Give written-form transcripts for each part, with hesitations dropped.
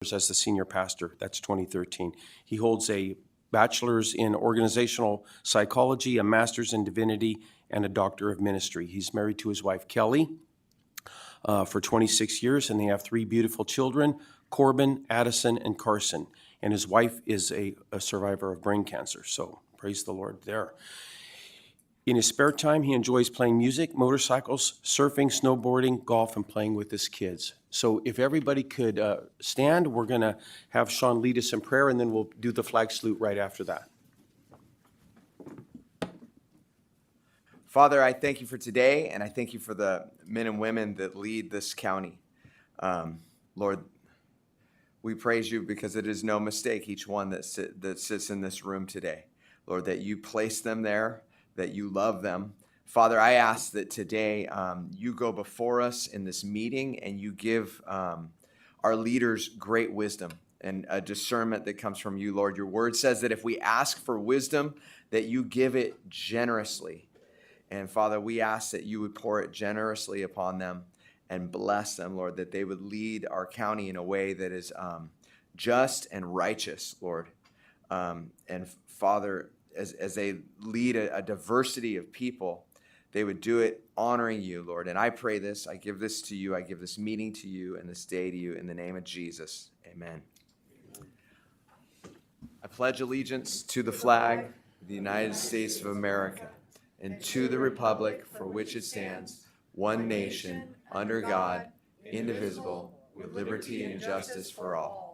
as the senior pastor. That's 2013. He holds a bachelor's in organizational psychology, a master's in divinity, and a doctor of ministry. He's married to his wife, Kelly, for 26 years, and they have 3 beautiful children, Corbin, Addison, and Carson. And his wife is a survivor of brain cancer, so praise the Lord there. In his spare time, he enjoys playing music, motorcycles, surfing, snowboarding, golf, and playing with his kids. So if everybody could stand, we're going to have Sean lead us in prayer, and then we'll do the flag salute right after that. Father, I thank you for today, and I thank you for the men and women that lead this county. Lord, we praise you because it is no mistake, each one that sits in this room today. Lord, that you place them there, that you love them. Father, I ask that today you go before us in this meeting and you give our leaders great wisdom and a discernment that comes from you, Lord. Your word says that if we ask for wisdom, that you give it generously. And Father, we ask that you would pour it generously upon them and bless them, Lord, that they would lead our county in a way that is just and righteous, Lord. And Father, as they lead a diversity of people, they would do it honoring you, Lord. And I pray this, I give this to you, I give this meeting to you and this day to you in the name of Jesus. Amen. I pledge allegiance to the flag of the United States of America and to the republic for which it stands, one nation, under God, indivisible, with liberty and justice for all.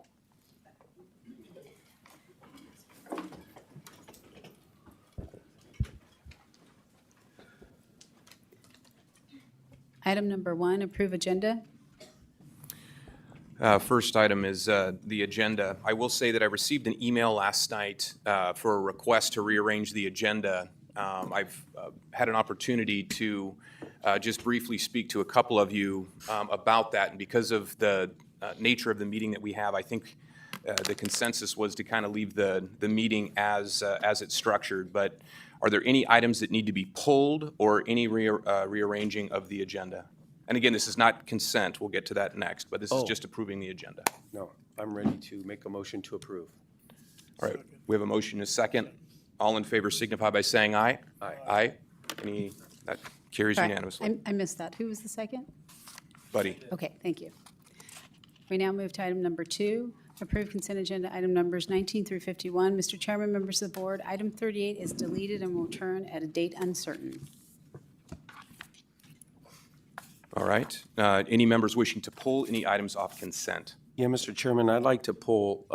Item number 1, approve agenda. First item is the agenda. I will say that I received an email last night for a request to rearrange the agenda. I've had an opportunity to just briefly speak to a couple of you about that, and because of the nature of the meeting that we have, I think the consensus was to kind of leave the meeting as it's structured. But are there any items that need to be pulled or any rearranging of the agenda? And again, this is not consent. We'll get to that next, but this is just approving the agenda. No, I'm ready to make a motion to approve. All right, we have a motion and a second. All in favor signify by saying aye. Aye. Aye. Any, that carries Sorry, unanimously. I missed that. Who was the second? Buddy, Okay, thank you. We now move to item number 2, approve consent agenda item numbers 19 through 51. Mr. Chairman, members of the board, item 38 is deleted and will return at a date uncertain. all right. Any members wishing to pull any items off consent? Yeah, Mr. Chairman, I'd like to pull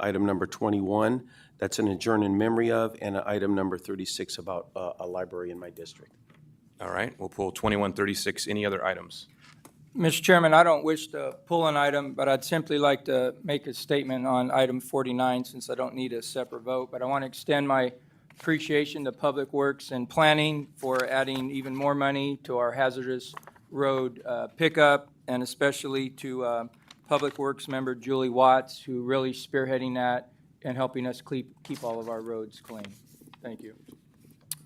item number 21. That's an adjourn in memory of, and item number 36 about a library in my district. All right, we'll pull 2136. Any other items? Mr. Chairman, I don't wish to pull an item, but I'd simply like to make a statement on item 49 since I don't need a separate vote. But I want to extend my appreciation to Public Works and Planning for adding even more money to our hazardous road pickup, and especially to Public Works member Julie Watts, who really spearheading that and helping us keep all of our roads clean. Thank you.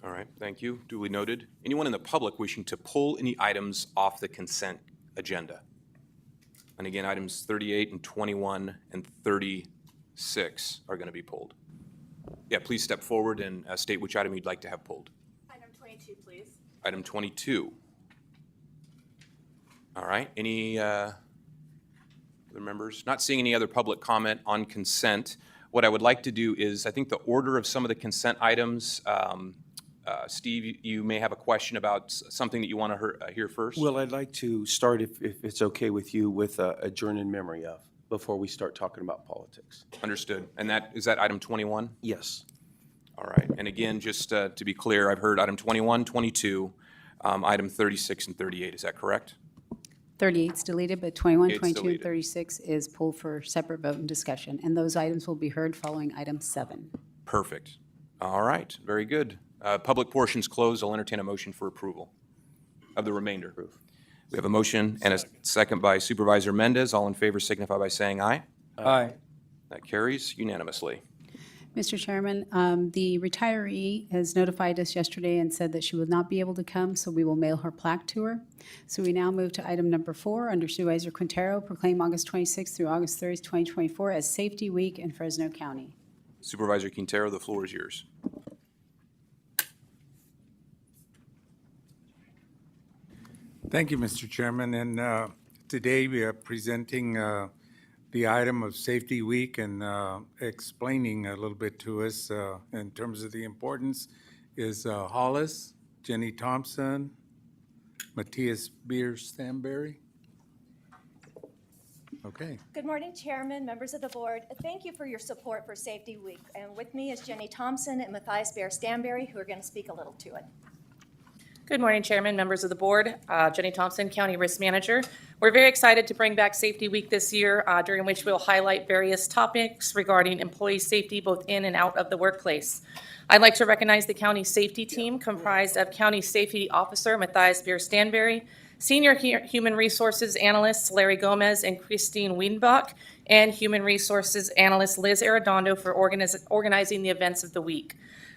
All right, thank you. Duly noted. Anyone in the public wishing to pull any items off the consent agenda? And again, items 38 and 21 and 36 are going to be pulled. Yeah, please step forward and state which item you'd like to have pulled. Item 22, please. Item 22. All right, any other members? Not seeing any other public comment on consent. What I would like to do is, I think the order of some of the consent items, Steve, you may have a question about something that you want to hear first. Well, I'd like to start, if it's okay with you, with adjourn in memory of, before we start talking about politics. Understood. And is that item 21? Yes. All right. And again, just to be clear, I've heard item 21, 22, item 36, and 38. Is that correct? 38 is deleted, but 21, 38's 22, and deleted. 36 is pulled for separate vote and discussion. And those items will be heard following item 7. Perfect. All right. Very good. Public portion's closed. I'll entertain a motion for approval of the remainder. We have a motion and a second by Supervisor Mendez. All in favor signify by saying aye. Aye. That carries unanimously. Mr. Chairman, the retiree has notified us yesterday and said that she would not be able to come, so we will mail her plaque to her. So we now move to item number 4, under Supervisor Quintero, proclaim August 26th through August 30th, 2024 as Safety Week in Fresno County. Supervisor Quintero, the floor is yours. Thank you, Mr. Chairman. And today we are presenting the item of Safety Week and explaining a little bit to us in terms of the importance is Hollis, Jenny Thompson, Matthias Beer-Stanberry. Okay. Good morning, Chairman, members of the board. Thank you for your support for Safety Week. And with me is Jenny Thompson and Matthias Beer-Stanberry, who are going to speak a little to it. Good morning, Chairman, members of the board. Jenny Thompson, County Risk Manager. We're very excited to bring back Safety Week this year, during which we'll highlight various topics regarding employee safety both in and out of the workplace. I'd like to recognize the county safety team comprised of County Safety Officer Matthias Beer-Stanberry, Senior Human Resources Analysts Larry Gomez and Christine Wiedenbach, and Human Resources Analyst Liz Arredondo for organizing the events of the week.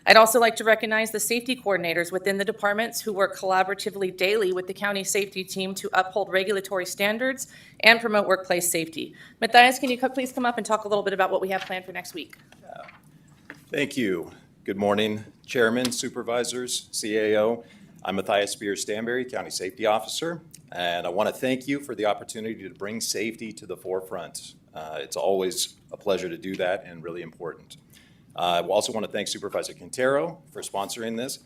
I'd also like to recognize the safety coordinators within the departments who work collaboratively daily with the county safety team to uphold regulatory standards and promote workplace safety. Matthias, can you please come up and talk a little bit about what we have planned for next week? Thank you. Good morning, Chairman, Supervisors, CAO. I'm Matthias Beer-Stanberry, County Safety Officer, and I want to thank you for the opportunity to bring safety to the forefront. It's always a pleasure to do that and really important. I also want to thank Supervisor Quintero for sponsoring this.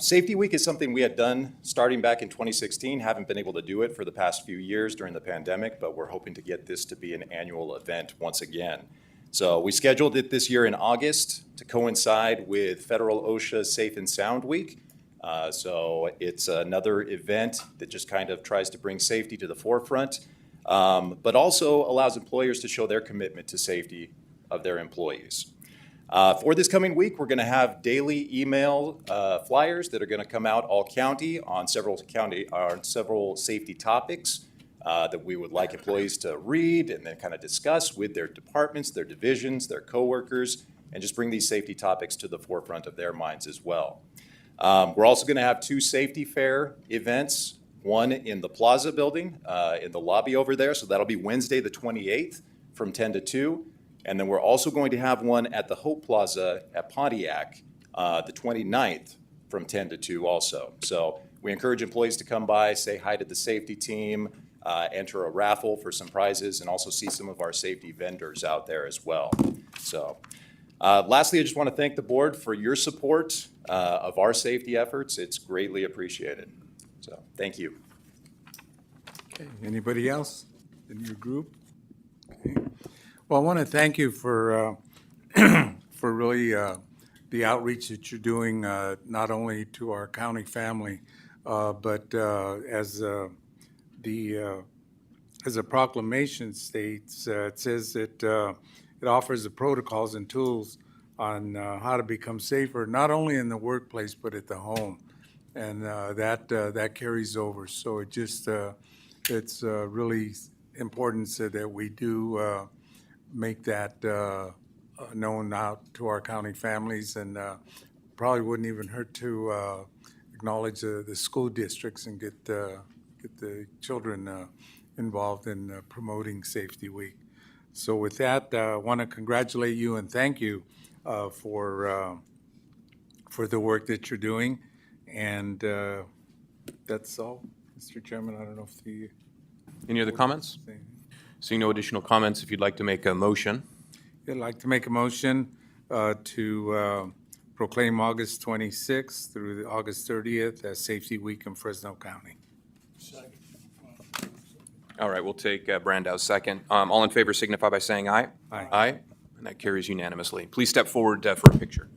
Safety Week is something we had done starting back in 2016. Haven't been able to do it for the past few years during the pandemic, but we're hoping to get this to be an annual event once again. So we scheduled it this year in August to coincide with Federal OSHA Safe and Sound Week. So it's another event that just kind of tries to bring safety to the forefront, but also allows employers to show their commitment to safety of their employees. For this coming week, we're going to have daily email flyers that are going to come out all county on several safety topics that we would like employees to read and then kind of discuss with their departments, their divisions, their coworkers, and just bring these safety topics to the forefront of their minds as well. We're also going to have 2 safety fair events, one in the Plaza building in the lobby over there, so that'll be Wednesday the 28th from 10 to 2. And then we're also going to have one at the Hope Plaza at Pontiac, the 29th from 10 to 2 also. So we encourage employees to come by, say hi to the safety team, enter a raffle for some prizes, and also see some of our safety vendors out there as well. So lastly, I just want to thank the board for your support of our safety efforts. It's greatly appreciated. So thank you. Okay. Anybody else in your group? Okay. Well, I want to thank you for for really the outreach that you're doing, not only to our county family, but as the proclamation states, it says that it offers the protocols and tools on how to become safer, not only in the workplace but at the home, and that carries over. So it just it's really important so that we do make that known out to our county families, and probably wouldn't even hurt to acknowledge the school districts and get the children involved in promoting Safety Week. So with that, I want to congratulate you and thank you for the work that you're doing, and that's all, Mr. Chairman. I don't know if the Any other comments? Seeing no additional comments, if you'd like to make a motion. I'd like to make a motion to proclaim August 26th through August 30th as Safety Week in Fresno County. All right, we'll take Brandau's second. All in favor signify by saying aye. Aye. Aye, and that carries unanimously. Please step forward for a picture.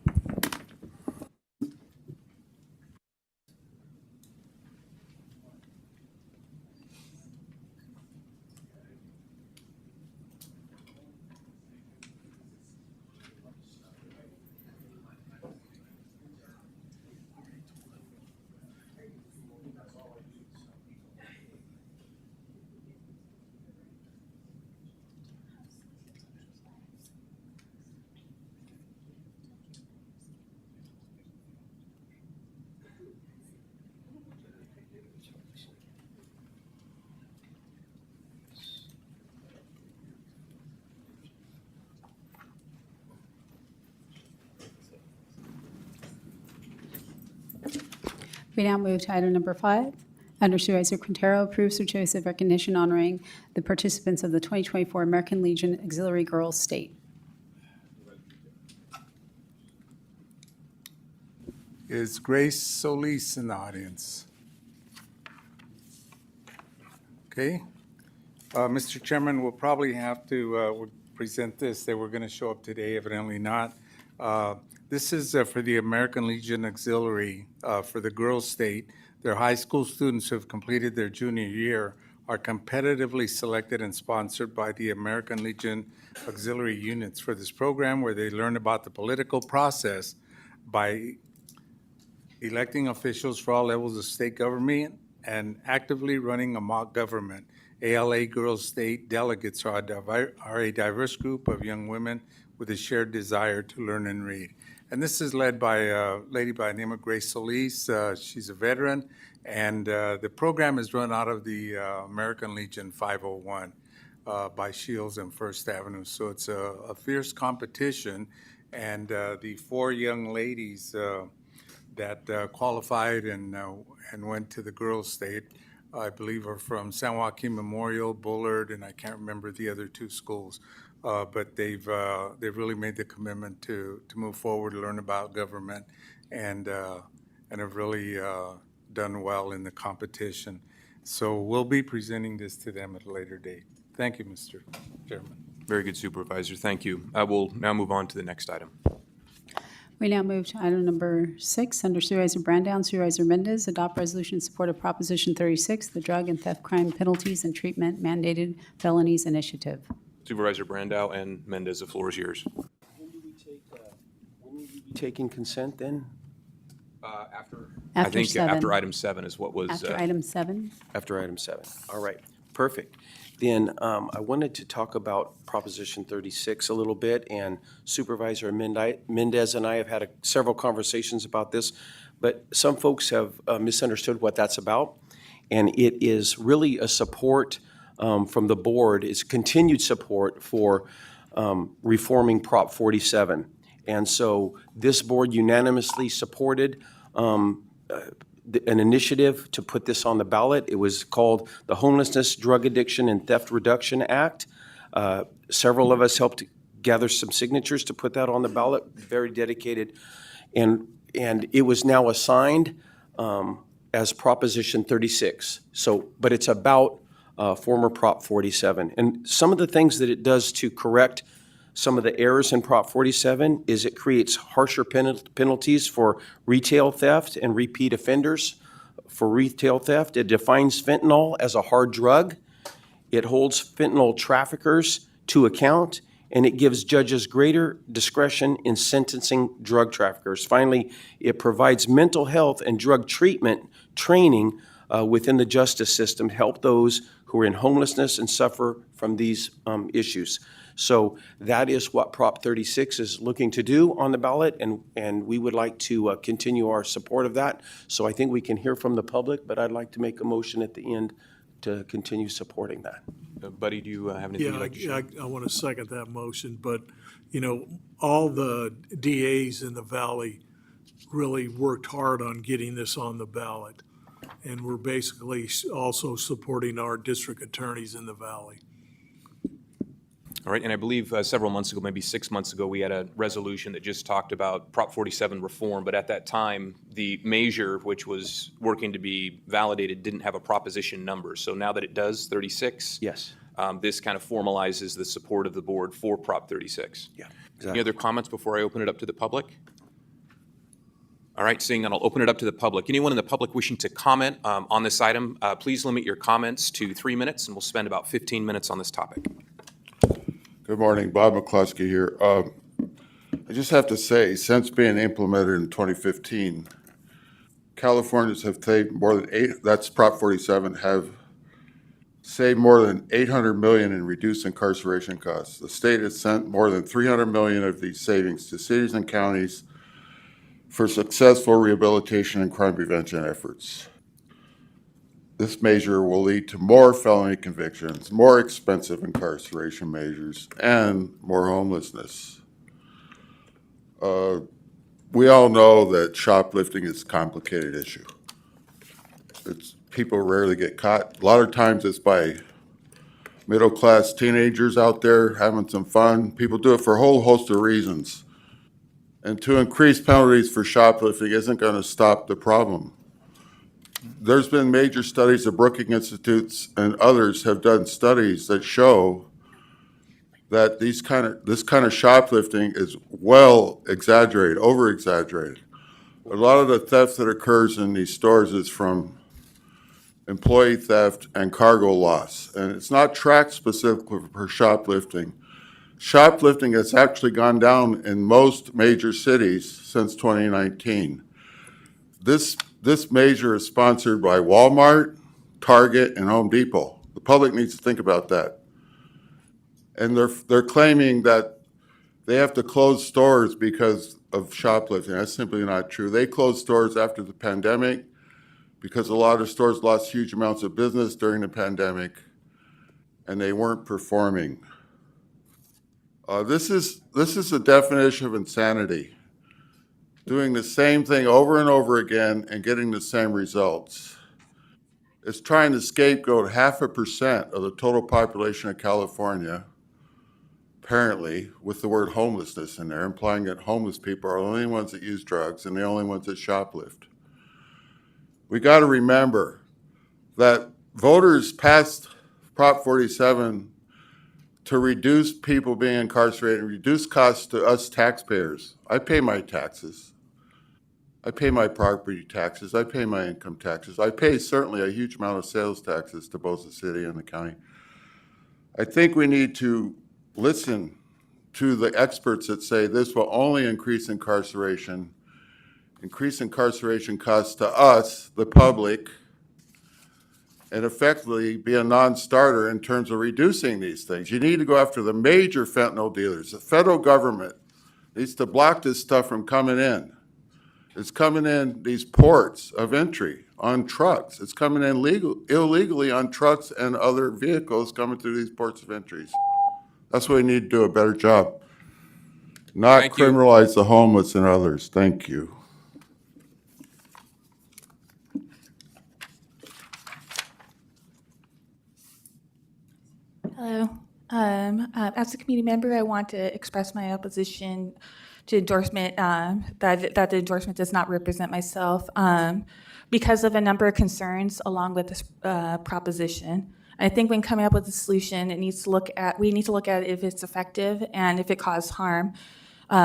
We now move to item number 5. Under Supervisor Quintero, approves certificates of recognition honoring the participants of the 2024 American Legion Auxiliary Girls State. Is Grace Solis in the audience? Okay. Mr. Chairman, we'll probably have to present this. They were going to show up today, evidently not. This is for the American Legion Auxiliary for the girls' state. Their high school students who have completed their junior year are competitively selected and sponsored by the American Legion Auxiliary units for this program, where they learn about the political process by electing officials for all levels of state government and actively running a mock government. ALA Girls State delegates are a diverse group of young women with a shared desire to learn and read. And this is led by a lady by the name of Grace Solis. She's a veteran, and the program is run out of the American Legion 501 by Shields and First Avenue. So it's a fierce competition, and the 4 young ladies that qualified and went to the girls' state, I believe, are from San Joaquin Memorial, Bullard, and I can't remember the other 2 schools. But they've really made the commitment to move forward, learn about government, and have really done well in the competition. So we'll be presenting this to them at a later date. Thank you, Mr. Chairman. Very good, Supervisor. Thank you. We'll now move on to the next item. We now move to item number 6. Under Supervisor Brandow and Supervisor Mendez, adopt resolution in support of Proposition 36, the Drug and Theft Crime Penalties and Treatment Mandated Felonies Initiative. Supervisor Brandow and Mendez, the floor is yours. Taking consent then? After After I think 7. after item 7 is what was. After item 7. After item 7. All right, perfect. Then I wanted to talk about Proposition 36 a little bit, and Supervisor Mendez and I have had several conversations about this, but some folks have misunderstood what that's about, and it is really a support from the board. It's continued support for reforming Prop 47. And so this board unanimously supported an initiative to put this on the ballot. It was called the Homelessness, Drug Addiction, and Theft Reduction Act. Several of us helped gather some signatures to put that on the ballot, very dedicated. And it was now assigned as Proposition 36. So, but it's about former Prop 47. And some of the things that it does to correct some of the errors in Prop 47 is it creates harsher penalties for retail theft and repeat offenders. For retail theft, it defines fentanyl as a hard drug. It holds fentanyl traffickers to account, and it gives judges greater discretion in sentencing drug traffickers. Finally, it provides mental health and drug treatment training within the justice system to help those who are in homelessness and suffer from these issues. So that is what Prop 36 is looking to do on the ballot, and we would like to continue our support of that. So I think we can hear from the public, but I'd like to make a motion at the end to continue supporting that. Buddy, do you have anything you'd like to share? I want to second that motion, but, you know, all the DAs in the valley really worked hard on getting this on the ballot. And we're basically also supporting our district attorneys in the valley. All right, and I believe several months ago, maybe 6 months ago, we had a resolution that just talked about Prop 47 reform, but at that time, the measure, which was working to be validated, didn't have a proposition number. So now that it does, 36? Yes. This kind of formalizes the support of the board for Prop 36. Yeah, Any exactly. other comments before I open it up to the public? All right, seeing none, I'll open it up to the public. Anyone in the public wishing to comment on this item, please limit your comments to 3 minutes, and we'll spend about 15 minutes on this topic. Good morning, Bob McCluskey here. I just have to say, since being implemented in 2015, Californians have saved more than that's Prop 47, have saved more than $800 million in reduced incarceration costs. The state has sent more than $300 million of these savings to cities and counties for successful rehabilitation and crime prevention efforts. This measure will lead to more felony convictions, more expensive incarceration measures, and more homelessness. We all know that shoplifting is a complicated issue. people rarely get caught. A lot of times it's by middle-class teenagers out there having some fun. People do it for a whole host of reasons. And to increase penalties for shoplifting isn't going to stop the problem. There's been major studies, the Brookings Institutes and others have done studies that show that this kind of shoplifting is well exaggerated, over exaggerated. A lot of the theft that occurs in these stores is from employee theft and cargo loss, and it's not tracked specifically for shoplifting. Shoplifting has actually gone down in most major cities since 2019. This measure is sponsored by Walmart, Target, and Home Depot. The public needs to think about that. And they're claiming that they have to close stores because of shoplifting. That's simply not true. They closed stores after the pandemic because a lot of stores lost huge amounts of business during the pandemic, and they weren't performing. This is the definition of insanity. Doing the same thing over and over again and getting the same results. It's trying to scapegoat 0.5% of the total population of California, apparently, with the word homelessness in there, implying that homeless people are the only ones that use drugs and the only ones that shoplift. We got to remember that voters passed Prop 47 to reduce people being incarcerated and reduce costs to us taxpayers. I pay my taxes. I pay my property taxes. I pay my income taxes. I pay certainly a huge amount of sales taxes to both the city and the county. I think we need to listen to the experts that say this will only increase incarceration costs to us, the public, and effectively be a non-starter in terms of reducing these things. You need to go after the major fentanyl dealers. The federal government needs to block this stuff from coming in. It's coming in these ports of entry on trucks. It's coming in illegally on trucks and other vehicles coming through these ports of entries. That's what we need to do a better job. Not Thank you. criminalize the homeless and others. Thank you. Hello. As a committee member, I want to express my opposition to endorsement, that the endorsement does not represent myself because of a number of concerns along with this proposition. I think when coming up with a solution, we need to look at if it's effective and if it caused harm,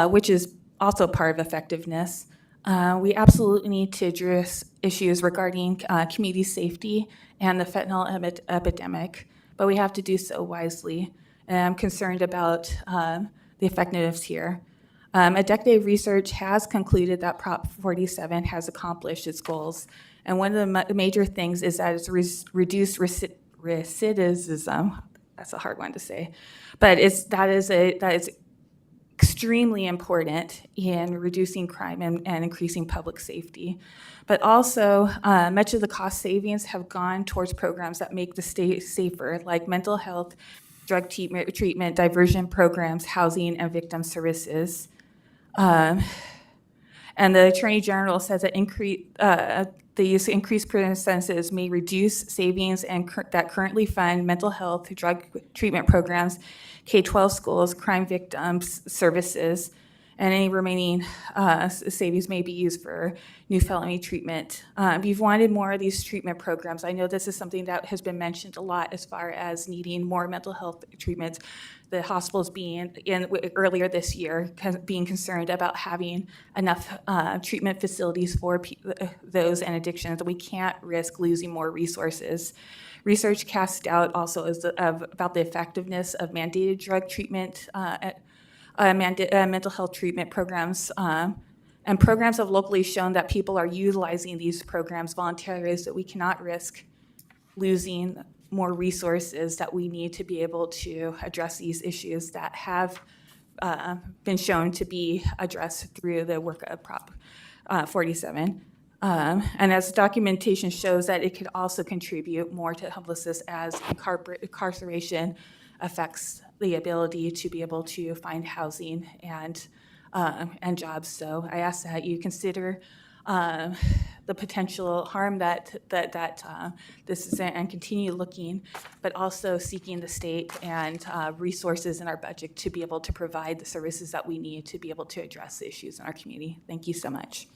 which is also part of effectiveness. We absolutely need to address issues regarding community safety and the fentanyl epidemic, but we have to do so wisely. And I'm concerned about the effectiveness here. A decade of research has concluded that Prop 47 has accomplished its goals. And one of the major things is that it's reduced recidivism. That's a hard one to say. But that is extremely important in reducing crime and increasing public safety. But also, much of the cost savings have gone towards programs that make the state safer, like mental health, drug treatment, diversion programs, housing, and victim services. And the Attorney General says that these increased percentages may reduce savings that currently fund mental health, drug treatment programs, K-12 schools, crime victims services, and any remaining savings may be used for new felony treatment. If you've wanted more of these treatment programs, I know this is something that has been mentioned a lot as far as needing more mental health treatments. The hospitals earlier this year being concerned about having enough treatment facilities for those and addictions, that we can't risk losing more resources. Research cast doubt also about the effectiveness of mandated drug treatment, mental health treatment programs, and programs have locally shown that people are utilizing these programs voluntarily, so we cannot risk losing more resources that we need to be able to address these issues that have been shown to be addressed through the work of Prop 47. And as documentation shows, that it could also contribute more to homelessness as incarceration affects the ability to be able to find housing and jobs. So I ask that you consider the potential harm that this is, and continue looking, but also seeking the state and resources in our budget to be able to provide the services that we need to be able to address the issues in our community. Thank you so much.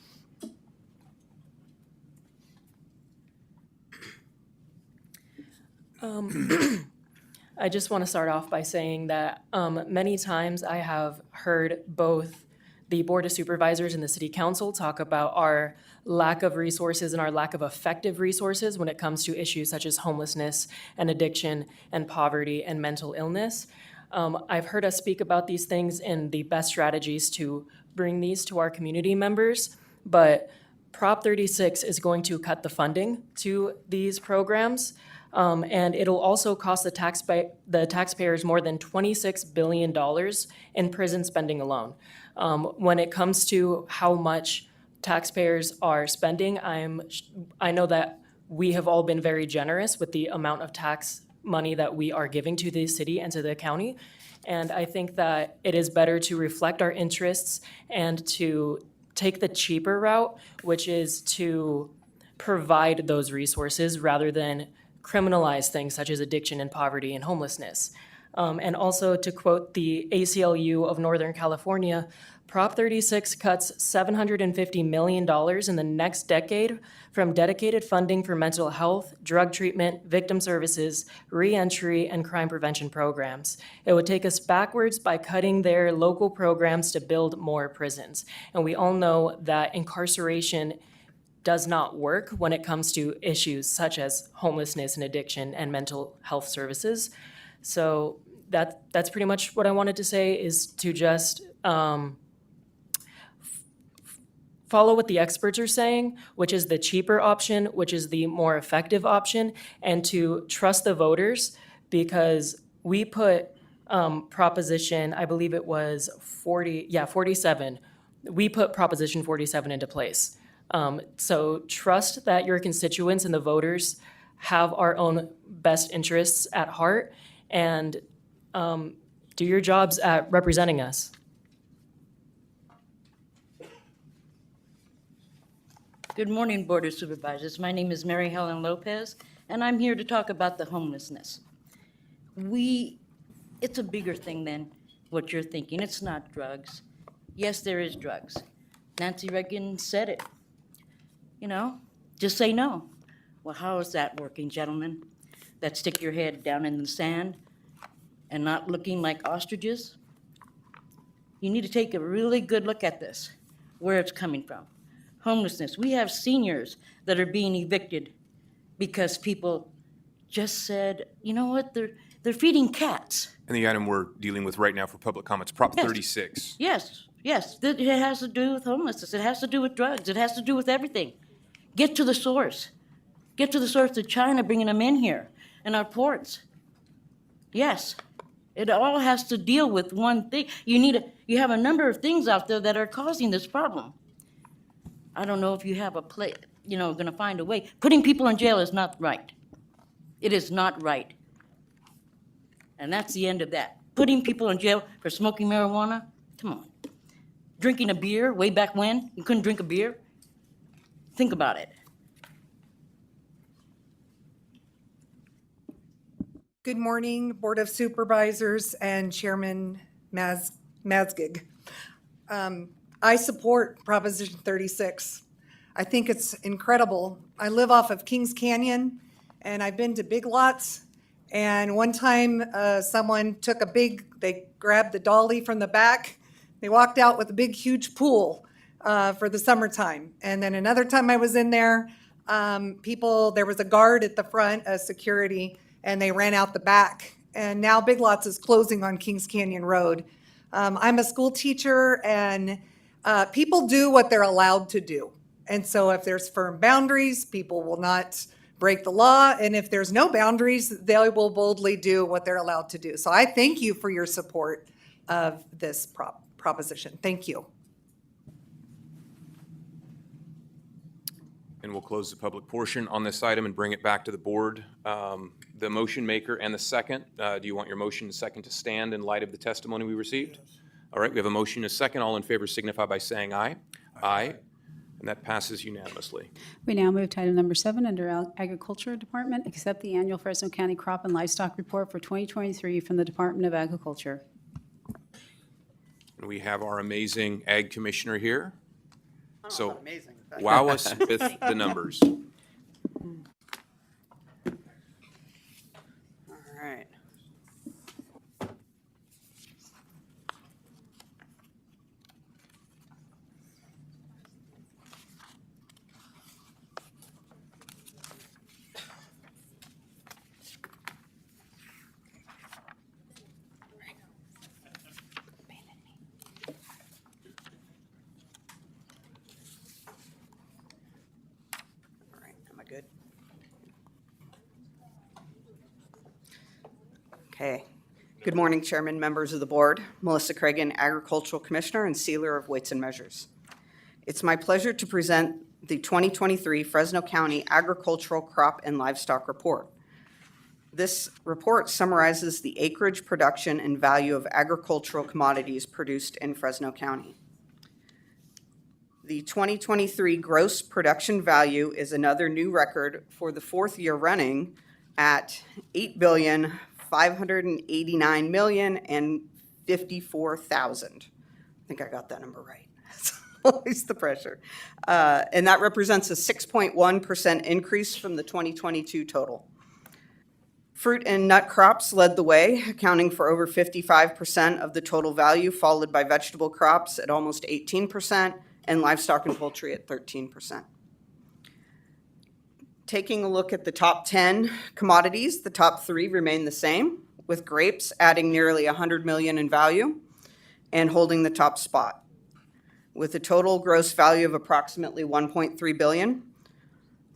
I just want to start off by saying that many times I have heard both the Board of Supervisors and the City Council talk about our lack of resources and our lack of effective resources when it comes to issues such as homelessness and addiction and poverty and mental illness. I've heard us speak about these things and the best strategies to bring these to our community members, but Prop 36 is going to cut the funding to these programs. And it'll also cost the taxpayers more than $26 billion in prison spending alone. When it comes to how much taxpayers are spending, I know that we have all been very generous with the amount of tax money that we are giving to the city and to the county. And I think that it is better to reflect our interests and to take the cheaper route, which is to provide those resources rather than criminalize things such as addiction and poverty and homelessness. And also, to quote the ACLU of Northern California, Prop 36 cuts $750 million in the next decade from dedicated funding for mental health, drug treatment, victim services, reentry, and crime prevention programs. It would take us backwards by cutting their local programs to build more prisons. And we all know that incarceration does not work when it comes to issues such as homelessness and addiction and mental health services. So that's pretty much what I wanted to say, is to just follow what the experts are saying, which is the cheaper option, which is the more effective option, and to trust the voters, because we put Proposition, I believe it was 47. We put Proposition 47 into place. So trust that your constituents and the voters have our own best interests at heart, and do your jobs at representing us. Good morning, Board of Supervisors. My name is Mary Helen Lopez, and I'm here to talk about the homelessness. It's a bigger thing than what you're thinking. It's not drugs. Yes, there is drugs. Nancy Reagan said it. You know, just say no. Well, how is that working, gentlemen? That stick your head down in the sand and not looking like ostriches? You need to take a really good look at this, where it's coming from. Homelessness. We have seniors that are being evicted because people just said, you know what, they're feeding cats. And the item we're dealing with right now for public comments, Prop 36. Yes. It has to do with homelessness. It has to do with drugs. It has to do with everything. Get to the source. Get to the source of China bringing them in here and our ports. Yes. It all has to deal with one thing. You have a number of things out there that are causing this problem. I don't know if you have going to find a way. Putting people in jail is not right. It is not right. And that's the end of that. Putting people in jail for smoking marijuana? Come on. Drinking a beer way back when? You couldn't drink a beer? Think about it. Good morning, Board of Supervisors and Chairman Mazgig. I support Proposition 36. I think it's incredible. I live off of Kings Canyon, and I've been to Big Lots. And one time, someone took they grabbed the dolly from the back. They walked out with a big, huge pool for the summertime. And then another time I was in there, there was a guard at the front, a security, and they ran out the back. And now Big Lots is closing on Kings Canyon Road. I'm a school teacher, and people do what they're allowed to do. And so if there's firm boundaries, people will not break the law. And if there's no boundaries, they will boldly do what they're allowed to do. So I thank you for your support of this proposition. Thank you. And we'll close the public portion on this item and bring it back to the board. The motion maker and the second, do you want your motion and second to stand in light of the testimony we received? Yes. All right, we have a motion and a second. All in favor signify by saying aye. Aye. And that passes unanimously. We now move to item number 7 under Agriculture Department. Accept the annual Fresno County Crop and Livestock Report for 2023 from the Department of Agriculture. And we have our amazing Ag Commissioner here. So Amazing. wow us with the numbers. All right. All right, am I good? Okay. Good morning, Chairman, members of the board. Melissa Cragen, Agricultural Commissioner and Sealer of Weights and Measures. It's my pleasure to present the 2023 Fresno County Agricultural Crop and Livestock Report. This report summarizes the acreage, production, and value of agricultural commodities produced in Fresno County. The 2023 gross production value is another new record for the fourth year running at $8,589,054,000. I think I got that number right. That's always the pressure. And that represents a 6.1% increase from the 2022 total. Fruit and nut crops led the way, accounting for over 55% of the total value, followed by vegetable crops at almost 18%, and livestock and poultry at 13%. Taking a look at the top 10 commodities, the top 3 remain the same, with grapes adding nearly $100 million in value and holding the top spot, with a total gross value of approximately $1.3 billion.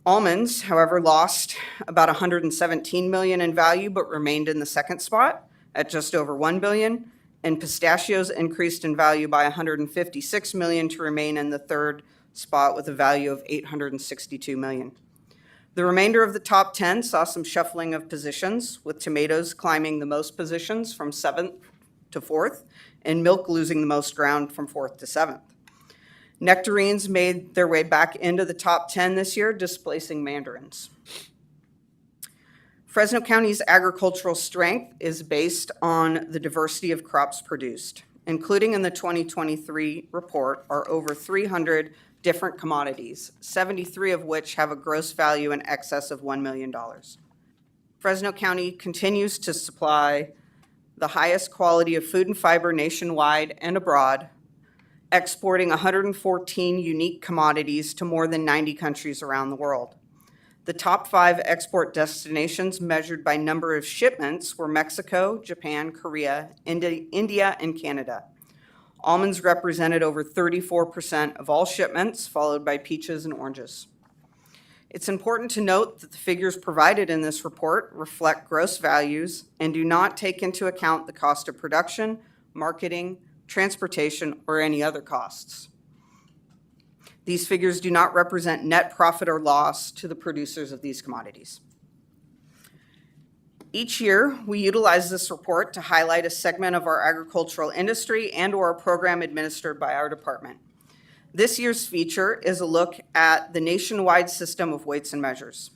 Almonds, however, lost about $117 million in value, but remained in the second spot at just over $1 billion. And pistachios increased in value by $156 million to remain in the third spot with a value of $862 million. The remainder of the top 10 saw some shuffling of positions, with tomatoes climbing the most positions from 7th to 4th, and milk losing the most ground from 4th to 7th. Nectarines made their way back into the top 10 this year, displacing mandarins. Fresno County's agricultural strength is based on the diversity of crops produced. Including in the 2023 report are over 300 different commodities, 73 of which have a gross value in excess of $1 million. Fresno County continues to supply the highest quality of food and fiber nationwide and abroad, exporting 114 unique commodities to more than 90 countries around the world. The top 5 export destinations measured by number of shipments were Mexico, Japan, Korea, India, and Canada. Almonds represented over 34% of all shipments, followed by peaches and oranges. It's important to note that the figures provided in this report reflect gross values and do not take into account the cost of production, marketing, transportation, or any other costs. These figures do not represent net profit or loss to the producers of these commodities. Each year, we utilize this report to highlight a segment of our agricultural industry and/or a program administered by our department. This year's feature is a look at the nationwide system of weights and measures.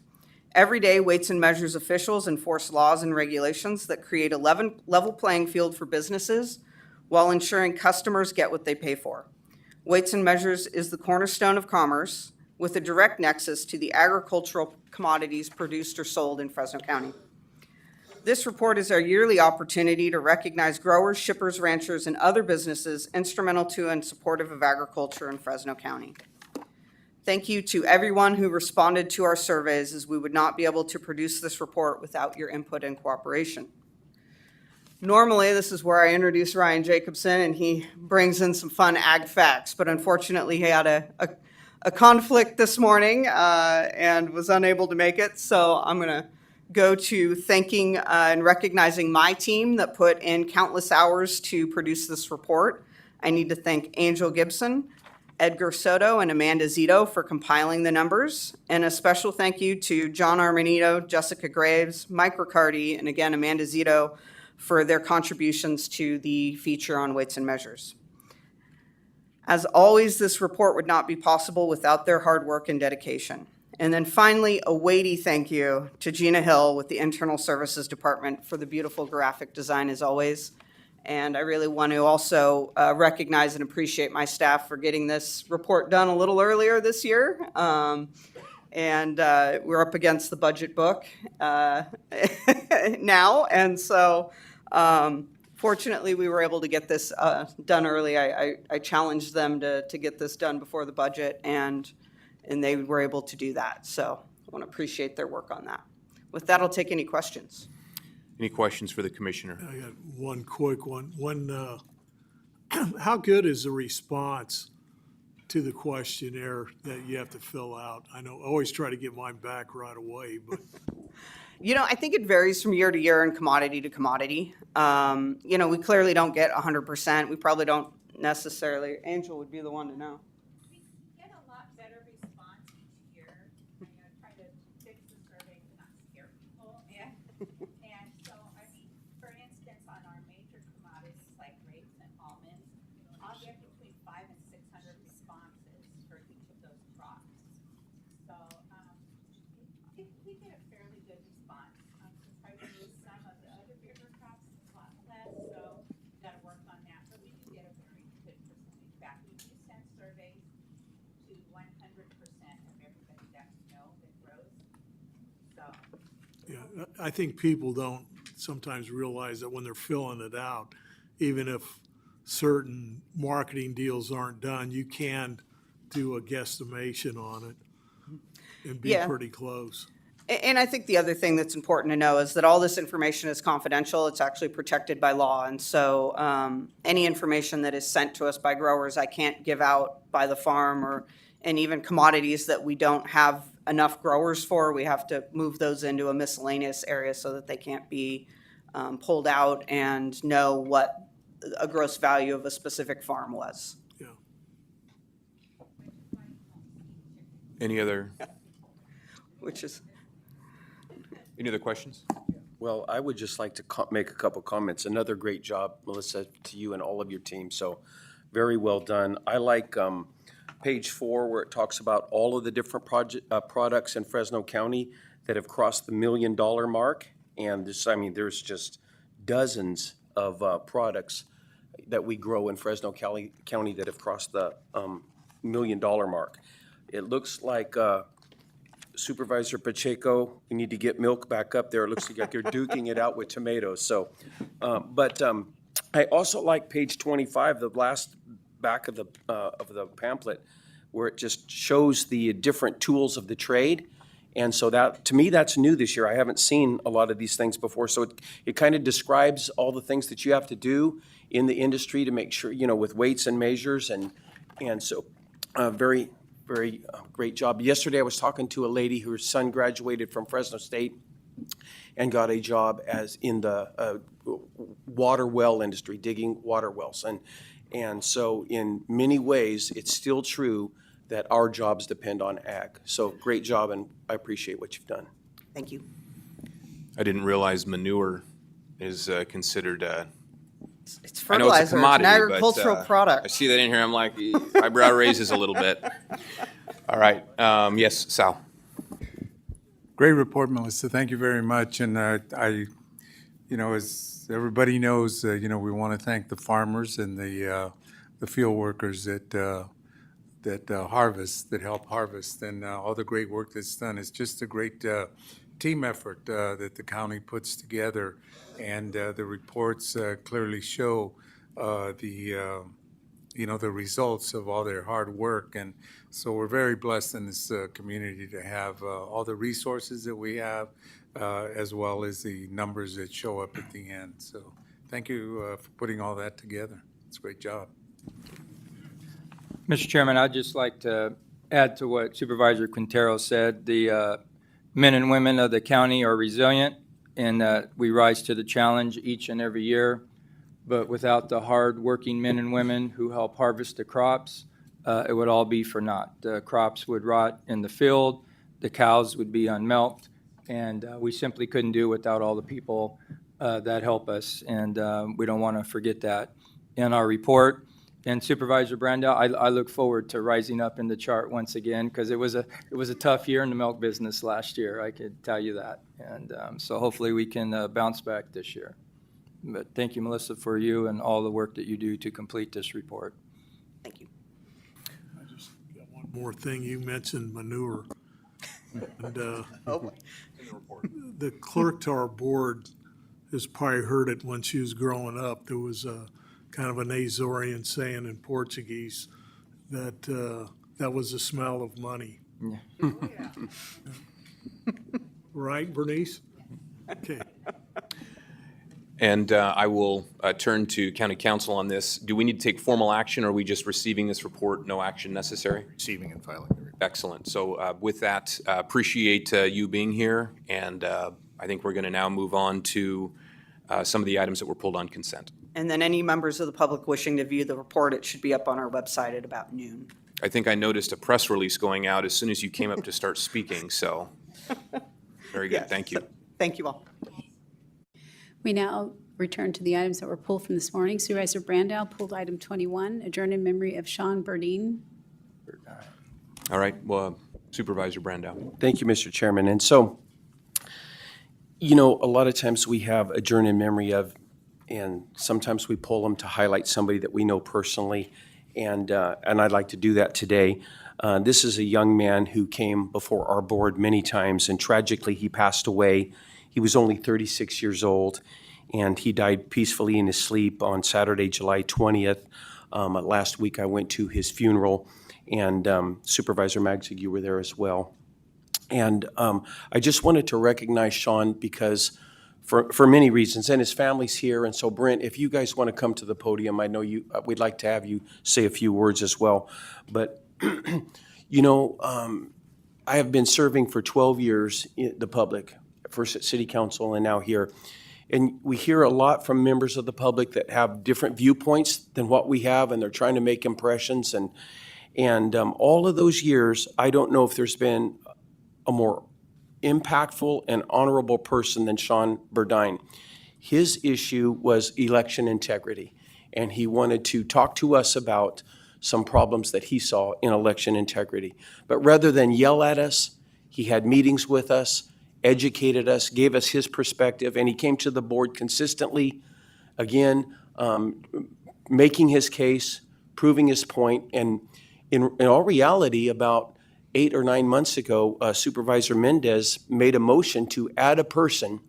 Every day, weights and measures officials enforce laws and regulations that create a level playing field for businesses while ensuring customers get what they pay for. Weights and measures is the cornerstone of commerce with a direct nexus to the agricultural commodities produced or sold in Fresno County. This report is our yearly opportunity to recognize growers, shippers, ranchers, and other businesses instrumental to and supportive of agriculture in Fresno County. Thank you to everyone who responded to our surveys, as we would not be able to produce this report without your input and cooperation. Normally, this is where I introduce Ryan Jacobson, and he brings in some fun ag facts, but unfortunately, he had a conflict this morning and was unable to make it, so I'm going to go to thanking and recognizing my team that put in countless hours to produce this report. I need to thank Angel Gibson, Edgar Soto, and Amanda Zito for compiling the numbers, and a special thank you to John Armanito, Jessica Graves, Mike Riccardi, and again, Amanda Zito, for their contributions to the feature on weights and measures. As always, this report would not be possible without their hard work and dedication. And then finally, a weighty thank you to Gina Hill with the Internal Services Department for the beautiful graphic design as always. And I really want to also recognize and appreciate my staff for getting this report done a little earlier this year. And we're up against the budget book now. And so fortunately, we were able to get this done early. I challenged them to get this done before the budget, and they were able to do that. So I want to appreciate their work on that. With that, I'll take any questions. Any questions for the commissioner? I got one quick one. How good is the response to the questionnaire that you have to fill out? I know, I always try to get mine back right away, but. You know, I think it varies from year to year and commodity to commodity. You know, we clearly don't get 100%. We probably don't necessarily, Angel would be the one to know. We get a lot better response each year. I try to fix the survey to not scare people. And so, I mean, for instance, on our major commodities like grapes and almonds, I'll get between 500 and 600 responses for each of those crops. So, we get a fairly good response. Surprisingly, some of the other bigger crops, a lot less, so we've got to work on that. But we do get a very good percentage back. We do send surveys to 100% of everybody that we know that grows. So. Yeah, I think people don't sometimes realize that when they're filling it out, even if certain marketing deals aren't done, you can do a guesstimation on it and be Yeah. pretty close. And I think the other thing that's important to know is that all this information is confidential. It's actually protected by law. And so any information that is sent to us by growers, I can't give out by the farm, and even commodities that we don't have enough growers for, we have to move those into a miscellaneous area so that they can't be pulled out and know what a gross value of a specific farm was. Yeah. Any other questions? Well, I would just like to make a couple comments. Another great job, Melissa, to you and all of your team. So very well done. I like page 4 where it talks about all of the different products in Fresno County that have crossed the $1 million mark. And this, I mean, there's just dozens of products that we grow in Fresno County that have crossed the $1 million mark. It looks like Supervisor Pacheco, we need to get milk back up there. It looks like you're duking it out with tomatoes. So, I also like page 25, the last back of the pamphlet, where it just shows the different tools of the trade. And so that, to me, that's new this year. I haven't seen a lot of these things before. So it kind of describes all the things that you have to do in the industry to make sure, you know, with weights and measures. And so very great job. Yesterday, I was talking to a lady whose son graduated from Fresno State and got a job as in the water well industry, digging water wells. And so in many ways, it's still true that our jobs depend on ag. So great job, and I appreciate what you've done. Thank you. I didn't realize manure is considered It's I know it's a fertilizer. It's commodity, an agricultural but, product. I see that in here, I'm like, eyebrow raises a little bit. All right, yes, Sal. Great report, Melissa. Thank you very much. And as everybody knows, we want to thank the farmers and the field workers that harvest, that help harvest, and all the great work that's done. It's just a great team effort that the county puts together, and the reports clearly show the results of all their hard work. And so we're very blessed in this community to have all the resources that we have, as well as the numbers that show up at the end. So thank you for putting all that together. It's a great job. Mr. Chairman, I'd just like to add to what Supervisor Quintero said. The men and women of the county are resilient, and we rise to the challenge each and every year. But without the hard-working men and women who help harvest the crops, it would all be for naught. The crops would rot in the field, the cows would be unmilked, and we simply couldn't do without all the people that help us, and we don't want to forget that. In our report, And Supervisor Brandel, I look forward to rising up in the chart once again, because it was a tough year in the milk business last year, I could tell you that. And so hopefully we can bounce back this year. But thank you, Melissa, for you and all the work that you do to complete this report. Thank you. I just got one more thing. You mentioned manure. And the clerk to our board has probably heard it when she was growing up. There was a kind of an Azorian saying in Portuguese that that was the smell of money. Yeah. Right, Bernice? Okay. And I will turn to County Council on this. Do we need to take formal action, or are we just receiving this report, no action necessary? Receiving and filing the report. Excellent. So with that, appreciate you being here, and I think we're going to now move on to some of the items that were pulled on consent. And then any members of the public wishing to view the report, it should be up on our website at about noon. I think I noticed a press release going out as soon as you came up to start speaking, so very good. Yes. Thank you. Thank you all. We now return to the items that were pulled from this morning. Supervisor Brandel pulled item 21, adjourn in memory of Sean Burdine. All right. Well, Supervisor Brandau. Thank you, Mr. Chairman. And so, you know, a lot of times we have adjourn in memory of, and sometimes we pull them to highlight somebody that we know personally, and I'd like to do that today. This is a young man who came before our board many times, and tragically he passed away. He was only 36 years old, and he died peacefully in his sleep on Saturday, July 20th. Last week I went to his funeral, and Supervisor Magzig, you were there as well. And I just wanted to recognize Sean because for many reasons, and his family's here. And so Brent, if you guys want to come to the podium, I know we'd like to have you say a few words as well. But, you know, I have been serving for 12 years in the public, first at City Council and now here. And we hear a lot from members of the public that have different viewpoints than what we have, and they're trying to make impressions. And all of those years, I don't know if there's been a more impactful and honorable person than Sean Burdine. His issue was election integrity, and he wanted to talk to us about some problems that he saw in election integrity. But rather than yell at us, he had meetings with us, educated us, gave us his perspective, and he came to the board consistently, again, making his case, proving his point. And in all reality, about 8 or 9 months ago, Supervisor Mendez made a motion to add a person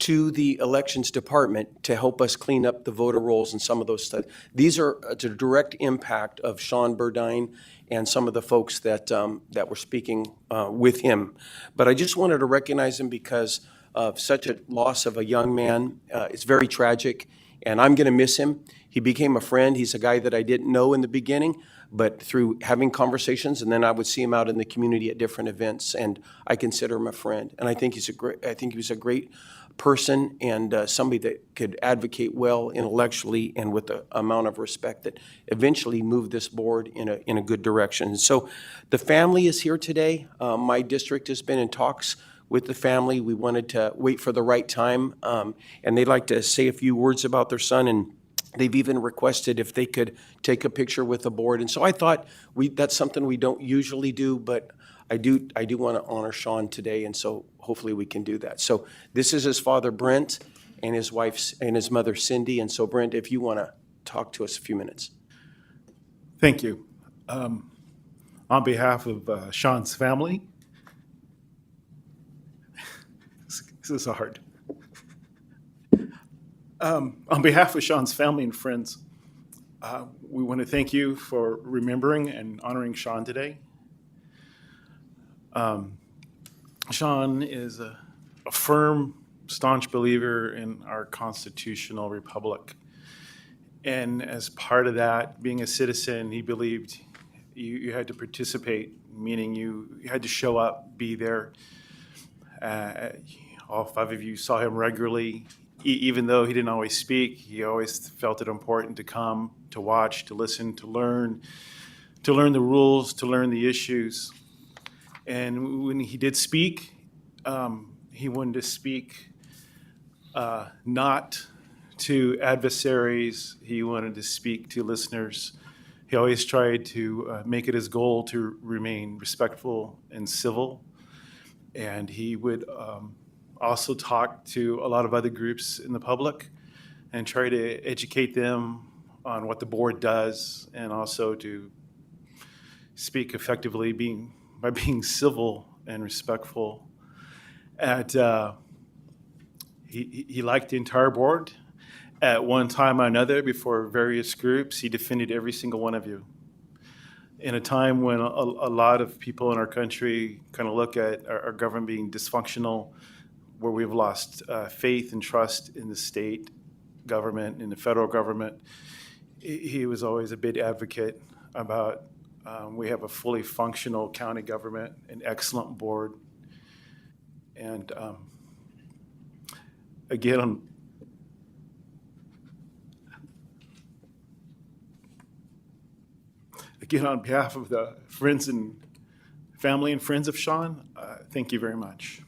to the elections department to help us clean up the voter rolls and some of those stuff. These are a direct impact of Sean Burdine and some of the folks that were speaking with him. But I just wanted to recognize him because of such a loss of a young man. It's very tragic, and I'm going to miss him. He became a friend. He's a guy that I didn't know in the beginning, but through having conversations, and then I would see him out in the community at different events, and I consider him a friend. And I think he was a great person and somebody that could advocate well intellectually and with the amount of respect that eventually moved this board in a good direction. So the family is here today. My district has been in talks with the family. We wanted to wait for the right time, and they'd like to say a few words about their son, and they've even requested if they could take a picture with the board. And so I thought that's something we don't usually do, but I do want to honor Sean today, and so hopefully we can do that. So this is his father, Brent, and his wife and his mother, Cindy. And so Brent, if you want to talk to us a few minutes. Thank you. On behalf of Sean's family, this is hard. On behalf of Sean's family and friends, we want to thank you for remembering and honoring Sean today. Sean is a firm, staunch believer in our constitutional republic. And as part of that, being a citizen, he believed you had to participate, meaning you had to show up, be there. All 5 of you saw him regularly. Even though he didn't always speak, he always felt it important to come, to watch, to listen, to learn the rules, to learn the issues. And when he did speak, he wanted to speak not to adversaries. He wanted to speak to listeners. He always tried to make it his goal to remain respectful and civil. And he would also talk to a lot of other groups in the public and try to educate them on what the board does, and also to speak effectively by being civil and respectful. And he liked the entire board. At one time or another, before various groups, he defended every single one of you. In a time when a lot of people in our country kind of look at our government being dysfunctional, where we've lost faith and trust in the state government, in the federal government, he was always a big advocate about we have a fully functional county government, an excellent board. And again, on behalf of the friends and family and friends of Sean, thank you very much.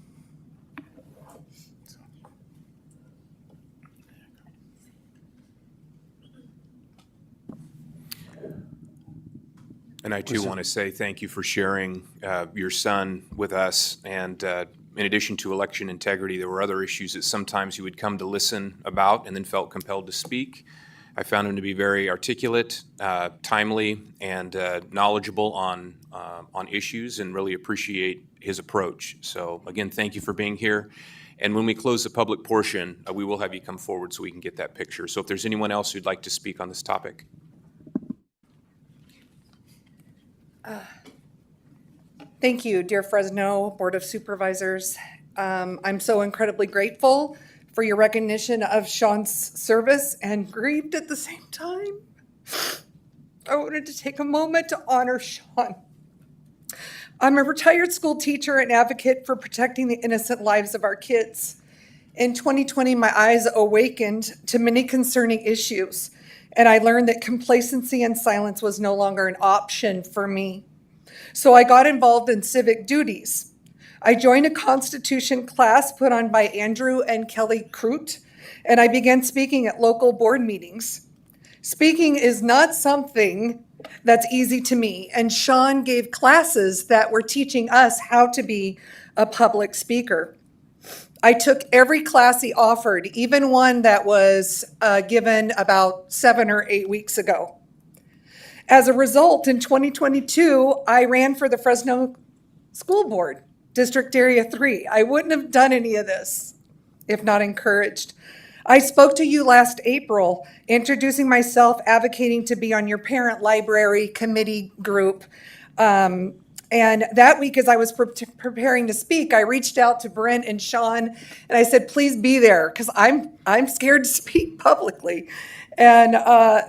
And I too want to say thank you for sharing your son with us. And in addition to election integrity, there were other issues that sometimes you would come to listen about and then felt compelled to speak. I found him to be very articulate, timely, and knowledgeable on issues, and really appreciate his approach. So again, thank you for being here. And when we close the public portion, we will have you come forward so we can get that picture. So if there's anyone else who'd like to speak on this topic. Thank you, dear Fresno Board of Supervisors. I'm so incredibly grateful for your recognition of Sean's service, and grieved at the same time. I wanted to take a moment to honor Sean. I'm a retired school teacher and advocate for protecting the innocent lives of our kids. In 2020, my eyes awakened to many concerning issues, and I learned that complacency and silence was no longer an option for me. So I got involved in civic duties. I joined a Constitution class put on by Andrew and Kelly Crute, and I began speaking at local board meetings. Speaking is not something that's easy to me, and Sean gave classes that were teaching us how to be a public speaker. I took every class he offered, even one that was given about 7 or 8 weeks ago. As a result, in 2022, I ran for the Fresno School Board, District Area 3. I wouldn't have done any of this if not encouraged. I spoke to you last April, introducing myself, advocating to be on your parent library committee group. And that week, as I was preparing to speak, I reached out to Brent and Sean, and I said, please be there, because I'm scared to speak publicly. And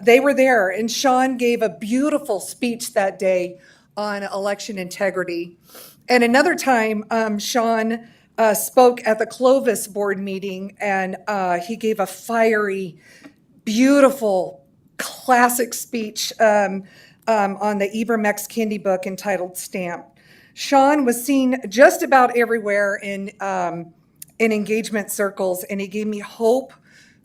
they were there, and Sean gave a beautiful speech that day on election integrity. And another time, Sean spoke at the Clovis board meeting, and he gave a fiery, beautiful, classic speech on the Ibram X. Kendi book entitled Stamp. Sean was seen just about everywhere in engagement circles, and he gave me hope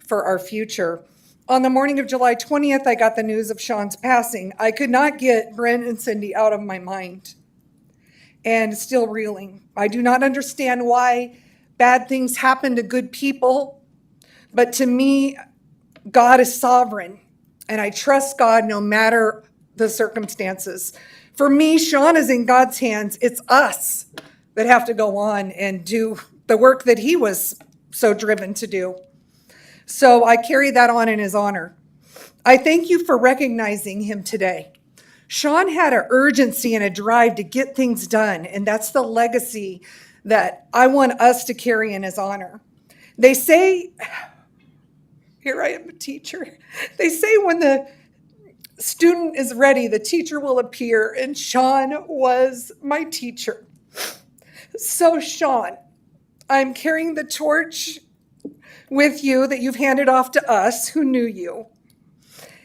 for our future. On the morning of July 20th, I got the news of Sean's passing. I could not get Brent and Cindy out of my mind, and still reeling. I do not understand why bad things happen to good people, but to me, God is sovereign, and I trust God no matter the circumstances. For me, Sean is in God's hands. It's us that have to go on and do the work that he was so driven to do. So I carry that on in his honor. I thank you for recognizing him today. Sean had an urgency and a drive to get things done, and that's the legacy that I want us to carry in his honor. They say, here I am a teacher, they say when the student is ready, the teacher will appear, and Sean was my teacher. So Sean, I'm carrying the torch with you that you've handed off to us who knew you.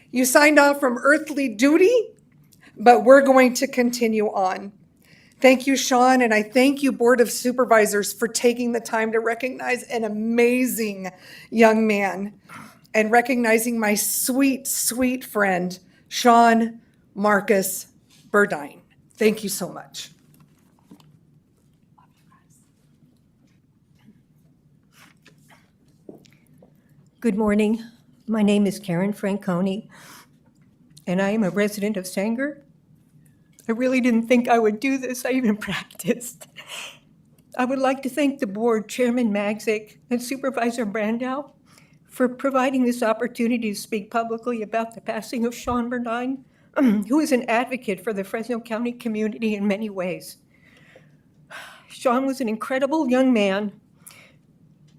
You signed off from earthly duty, but we're going to continue on. Thank you, Sean, and I thank you, Board of Supervisors, for taking the time to recognize an amazing young man. and recognizing my sweet, sweet friend, Sean Marcus Burdine. Thank you so much. Good morning. My name is Karen Franconi, and I am a resident of Sanger. I really didn't think I would do this. I even practiced. I would like to thank the board, Chairman Magzik and Supervisor Brandow, for providing this opportunity to speak publicly about the passing of Sean Burdine, who is an advocate for the Fresno County community in many ways. Sean was an incredible young man,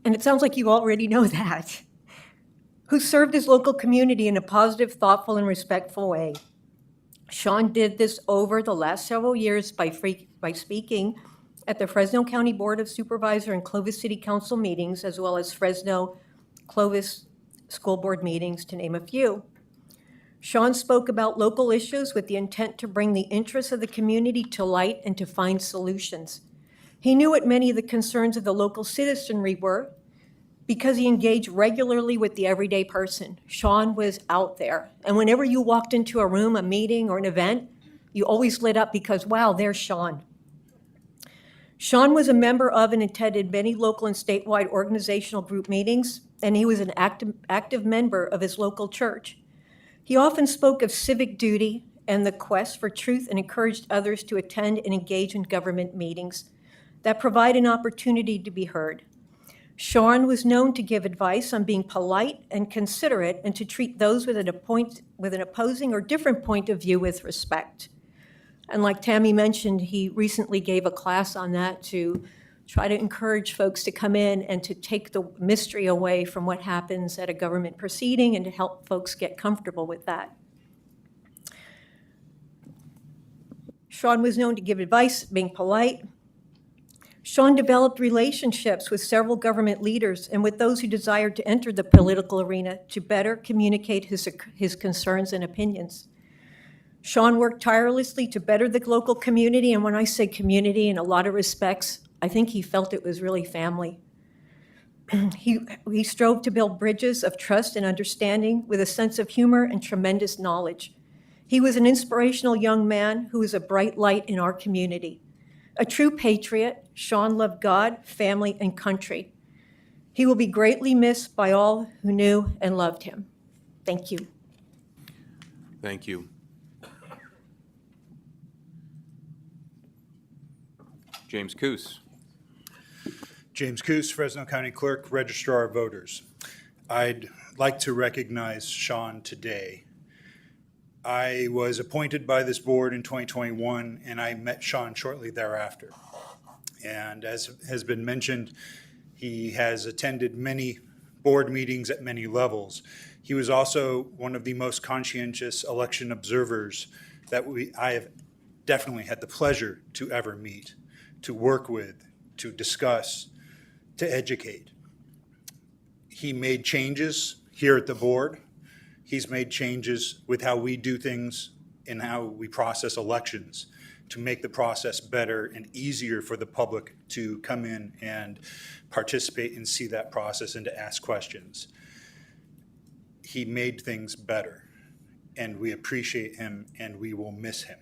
and it sounds like you already know that, who served his local community in a positive, thoughtful, and respectful way. Sean did this over the last several years by speaking at the Fresno County Board of Supervisors and Clovis City Council meetings, as well as Fresno Clovis School Board meetings, to name a few. Sean spoke about local issues with the intent to bring the interests of the community to light and to find solutions. He knew what many of the concerns of the local citizenry were because he engaged regularly with the everyday person. Sean was out there. And whenever you walked into a room, a meeting, or an event, you always lit up because, wow, there's Sean. Sean was a member of and attended many local and statewide organizational group meetings, and he was an active member of his local church. He often spoke of civic duty and the quest for truth and encouraged others to attend and engage in government meetings that provide an opportunity to be heard. Sean was known to give advice on being polite and considerate and to treat those with an opposing or different point of view with respect. And like Tammy mentioned, he recently gave a class on that to try to encourage folks to come in and to take the mystery away from what happens at a government proceeding and to help folks get comfortable with that. Sean was known to give advice, being polite. Sean developed relationships with several government leaders and with those who desired to enter the political arena to better communicate his concerns and opinions. Sean worked tirelessly to better the local community, and when I say community, in a lot of respects, I think he felt it was really family. He strove to build bridges of trust and understanding with a sense of humor and tremendous knowledge. He was an inspirational young man who was a bright light in our community. A true patriot, Sean loved God, family, and country. He will be greatly missed by all who knew and loved him. Thank you. Thank you. James Coos. James Coos, Fresno County Clerk, Registrar of Voters. I'd like to recognize Sean today. I was appointed by this board in 2021, and I met Sean shortly thereafter. And as has been mentioned, he has attended many board meetings at many levels. He was also one of the most conscientious election observers that I have definitely had the pleasure to ever meet, to work with, to discuss, to educate. He made changes here at the board. He's made changes with how we do things and how we process elections to make the process better and easier for the public to come in and participate and see that process and to ask questions. He made things better, and we appreciate him, and we will miss him.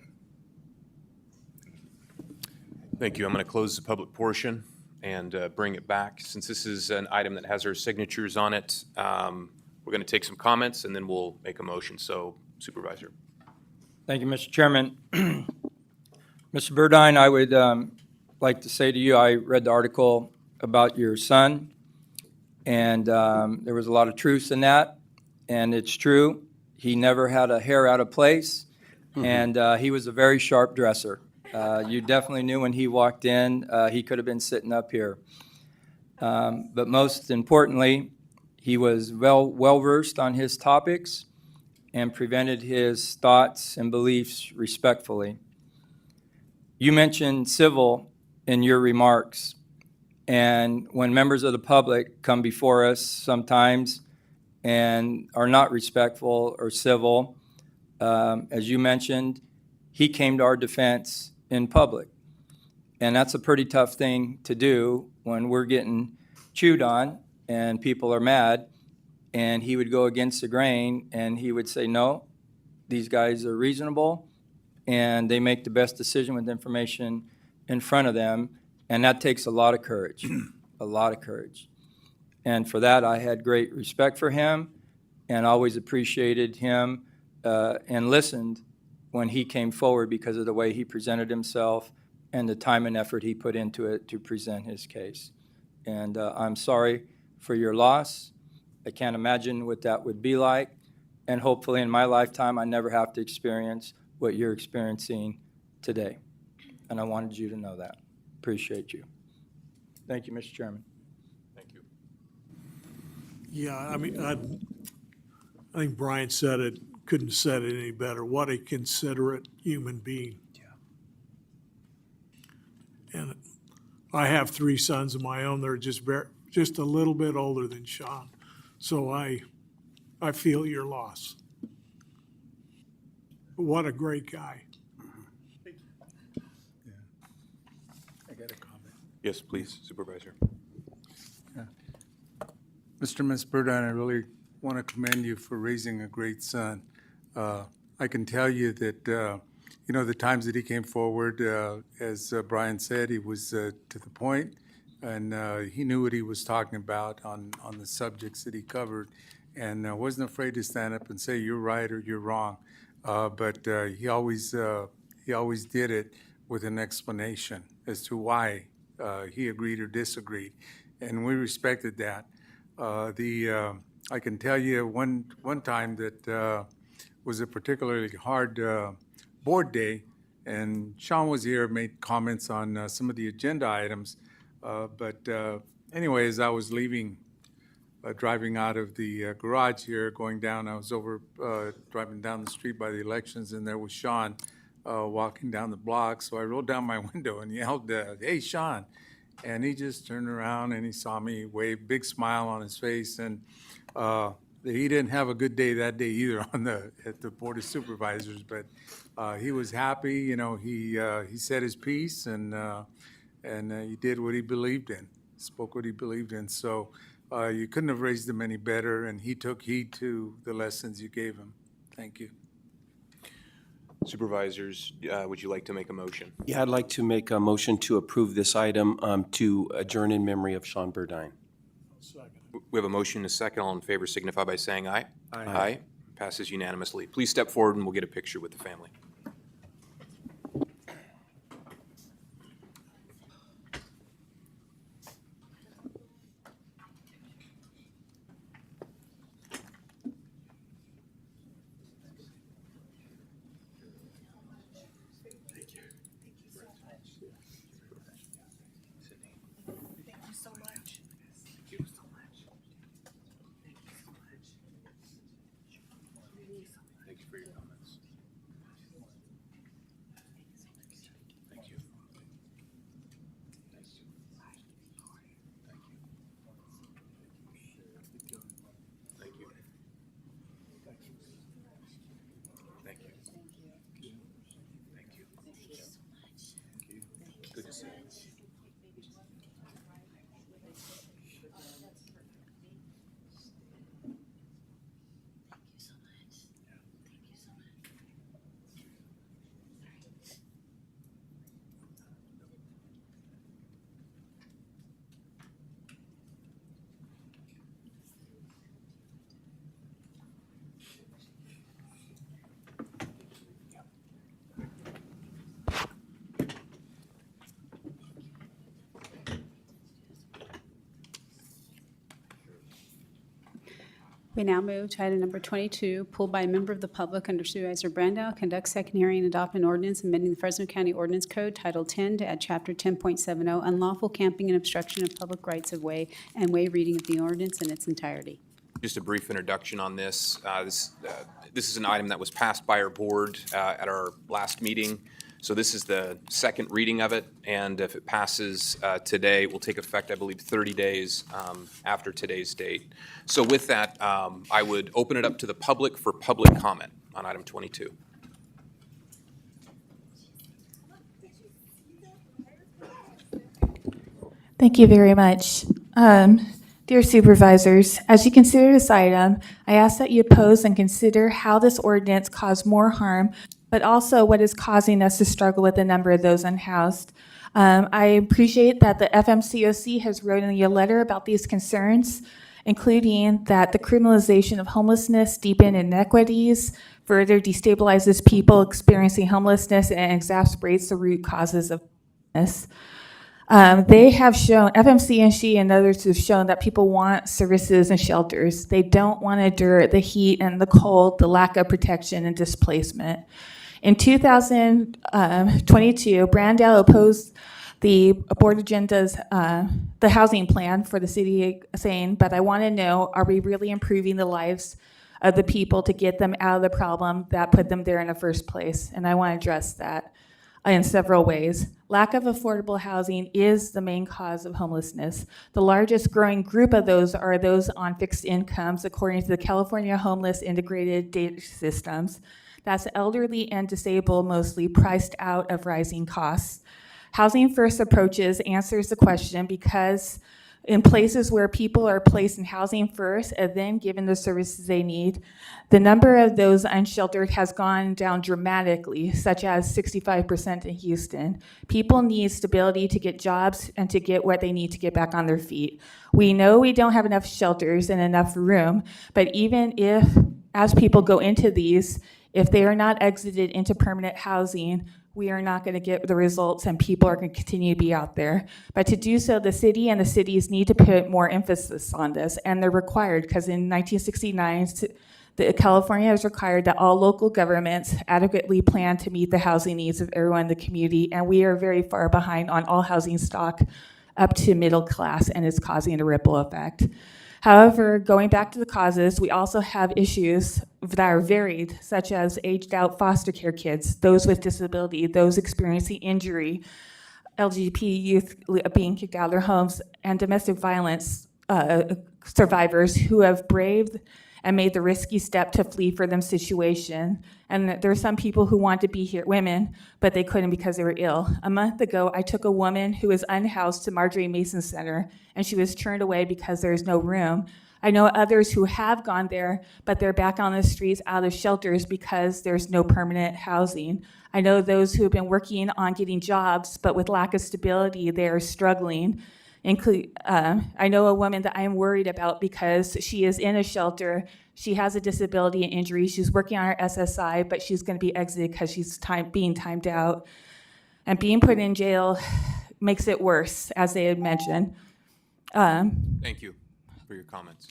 Thank you. I'm going to close the public portion and bring it back. Since this is an item that has our signatures on it, we're going to take some comments and then we'll make a motion. So, Supervisor. Thank you, Mr. Chairman. Mr. Burdine, I would like to say to you, I read the article about your son, and there was a lot of truth in that, and it's true. He never had a hair out of place, and he was a very sharp dresser. You definitely knew when he walked in, he could have been sitting up here. But most importantly, he was well-versed on his topics and presented his thoughts and beliefs respectfully. You mentioned civil in your remarks, and when members of the public come before us sometimes and are not respectful or civil, as you mentioned, he came to our defense in public. And that's a pretty tough thing to do when we're getting chewed on and people are mad. and he would go against the grain, and he would say, no, these guys are reasonable, and they make the best decision with information in front of them, and that takes a lot of courage, a lot of courage. And for that, I had great respect for him and always appreciated him and listened when he came forward because of the way he presented himself and the time and effort he put into it to present his case. And I'm sorry for your loss. I can't imagine what that would be like. And hopefully in my lifetime, I never have to experience what you're experiencing today. And I wanted you to know that. Appreciate you. Thank you, Mr. Chairman. Thank you. Yeah, I mean, I think Brian said it, couldn't have said it any better. What a considerate human being. Yeah. And I have 3 sons of my own. They're just a little bit older than Sean. So I feel your loss. What a great guy. I got a comment. Yes, please, Supervisor. Mr. Misperdine, I really want to commend you for raising a great son. I can tell you that, the times that he came forward, as Brian said, he was to the point, and he knew what he was talking about on the subjects that he covered, and wasn't afraid to stand up and say, you're right or you're wrong. But he always did it with an explanation as to why he agreed or disagreed, and we respected that. I can tell you one time that was a particularly hard board day, and Sean was here, made comments on some of the agenda items. But anyway, as I was leaving, driving out of the garage here, going down, I was over driving down the street by the elections, and there was Sean walking down the block. So I rolled down my window and yelled, "Hey, Sean!" And he just turned around and he saw me, wave, big smile on his face, and he didn't have a good day that day either at the Board of Supervisors. But he was happy, he said his piece, and he did what he believed in, spoke what he believed in. So you couldn't have raised him any better, and he took heed to the lessons you gave him. Thank you. Supervisors, would you like to make a motion? Yeah, I'd like to make a motion to approve this item to adjourn in memory of Sean Burdine. We have a motion and a second. All in favor signify by saying aye. Aye. Aye. Passes unanimously. Please step forward and we'll get a picture with the family. Thank you for your comments. Thank you. Thank you. Thank you. Thank you. Good to see you. We now move to item number 22, pulled by a member of the public under Supervisor Brandow, conduct second hearing and adopt an ordinance amending the Fresno County Ordinance Code, Title 10, to add Chapter 10.70, unlawful camping and obstruction of public rights-of-way, and waive reading of the ordinance in its entirety. Just a brief introduction on this. This is an item that was passed by our board at our last meeting. So this is the second reading of it, and if it passes today, it will take effect, I believe, 30 days after today's date. So with that, I would open it up to the public for public comment on item 22. Thank you very much. Dear Supervisors, as you consider this item, I ask that you oppose and consider how this ordinance caused more harm, but also what is causing us to struggle with the number of those unhoused. I appreciate that the FMCOC has written you a letter about these concerns, including that the criminalization of homelessness deepens inequities, further destabilizes people experiencing homelessness, and exacerbates the root causes of homelessness. They have shown, FMC and others have shown that people want services and shelters. They don't want to endure the heat and the cold, the lack of protection and displacement. In 2022, Brandel opposed the board agenda's, the housing plan for the city, saying, but I want to know, are we really improving the lives of the people to get them out of the problem that put them there in the first place? And I want to address that in several ways. Lack of affordable housing is the main cause of homelessness. The largest growing group of those are those on fixed incomes, according to the California Homeless Integrated Data Systems. That's elderly and disabled, mostly priced out of rising costs. Housing First approaches answers the question because in places where people are placed in housing first and then given the services they need, the number of those unsheltered has gone down dramatically, such as 65% in Houston. People need stability to get jobs and to get what they need to get back on their feet. We know we don't have enough shelters and enough room, but even if, as people go into these, if they are not exited into permanent housing, we are not going to get the results and people are going to continue to be out there. But to do so, the city and the cities need to put more emphasis on this, and they're required because in 1969, California has required that all local governments adequately plan to meet the housing needs of everyone in the community, and we are very far behind on all housing stock up to middle class, and it's causing a ripple effect. However, going back to the causes, we also have issues that are varied, such as aged out foster care kids, those with disability, those experiencing injury, LGBT youth being kicked out of their homes, and domestic violence survivors who have braved and made the risky step to flee for them situation. And there are some people who want to be here, women, but they couldn't because they were ill. A month ago, I took a woman who was unhoused to Marjorie Mason Center, and she was turned away because there's no room. I know others who have gone there, but they're back on the streets out of shelters because there's no permanent housing. I know those who have been working on getting jobs, but with lack of stability, they are struggling. I know a woman that I'm worried about because she is in a shelter. She has a disability and injury. She's working on her SSI, but she's going to be exited because she's being timed out. And being put in jail makes it worse, as they had mentioned. Thank you for your comments.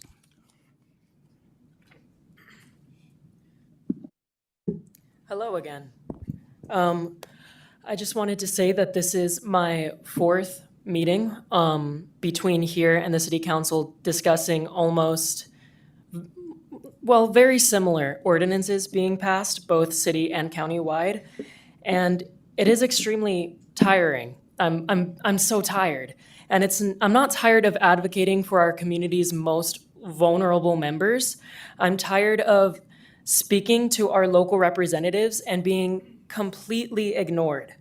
Hello again. I just wanted to say that this is my fourth meeting between here and the City Council discussing almost, well, very similar ordinances being passed, both city and county-wide. And it is extremely tiring. I'm so tired. And I'm not tired of advocating for our community's most vulnerable members. I'm tired of speaking to our local representatives and being completely ignored.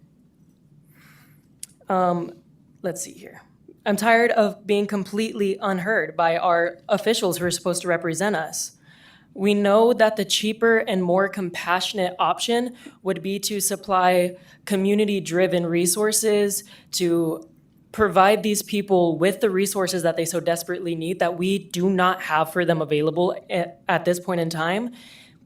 Let's see here. I'm tired of being completely unheard by our officials who are supposed to represent us. We know that the cheaper and more compassionate option would be to supply community-driven resources to provide these people with the resources that they so desperately need that we do not have for them available at this point in time.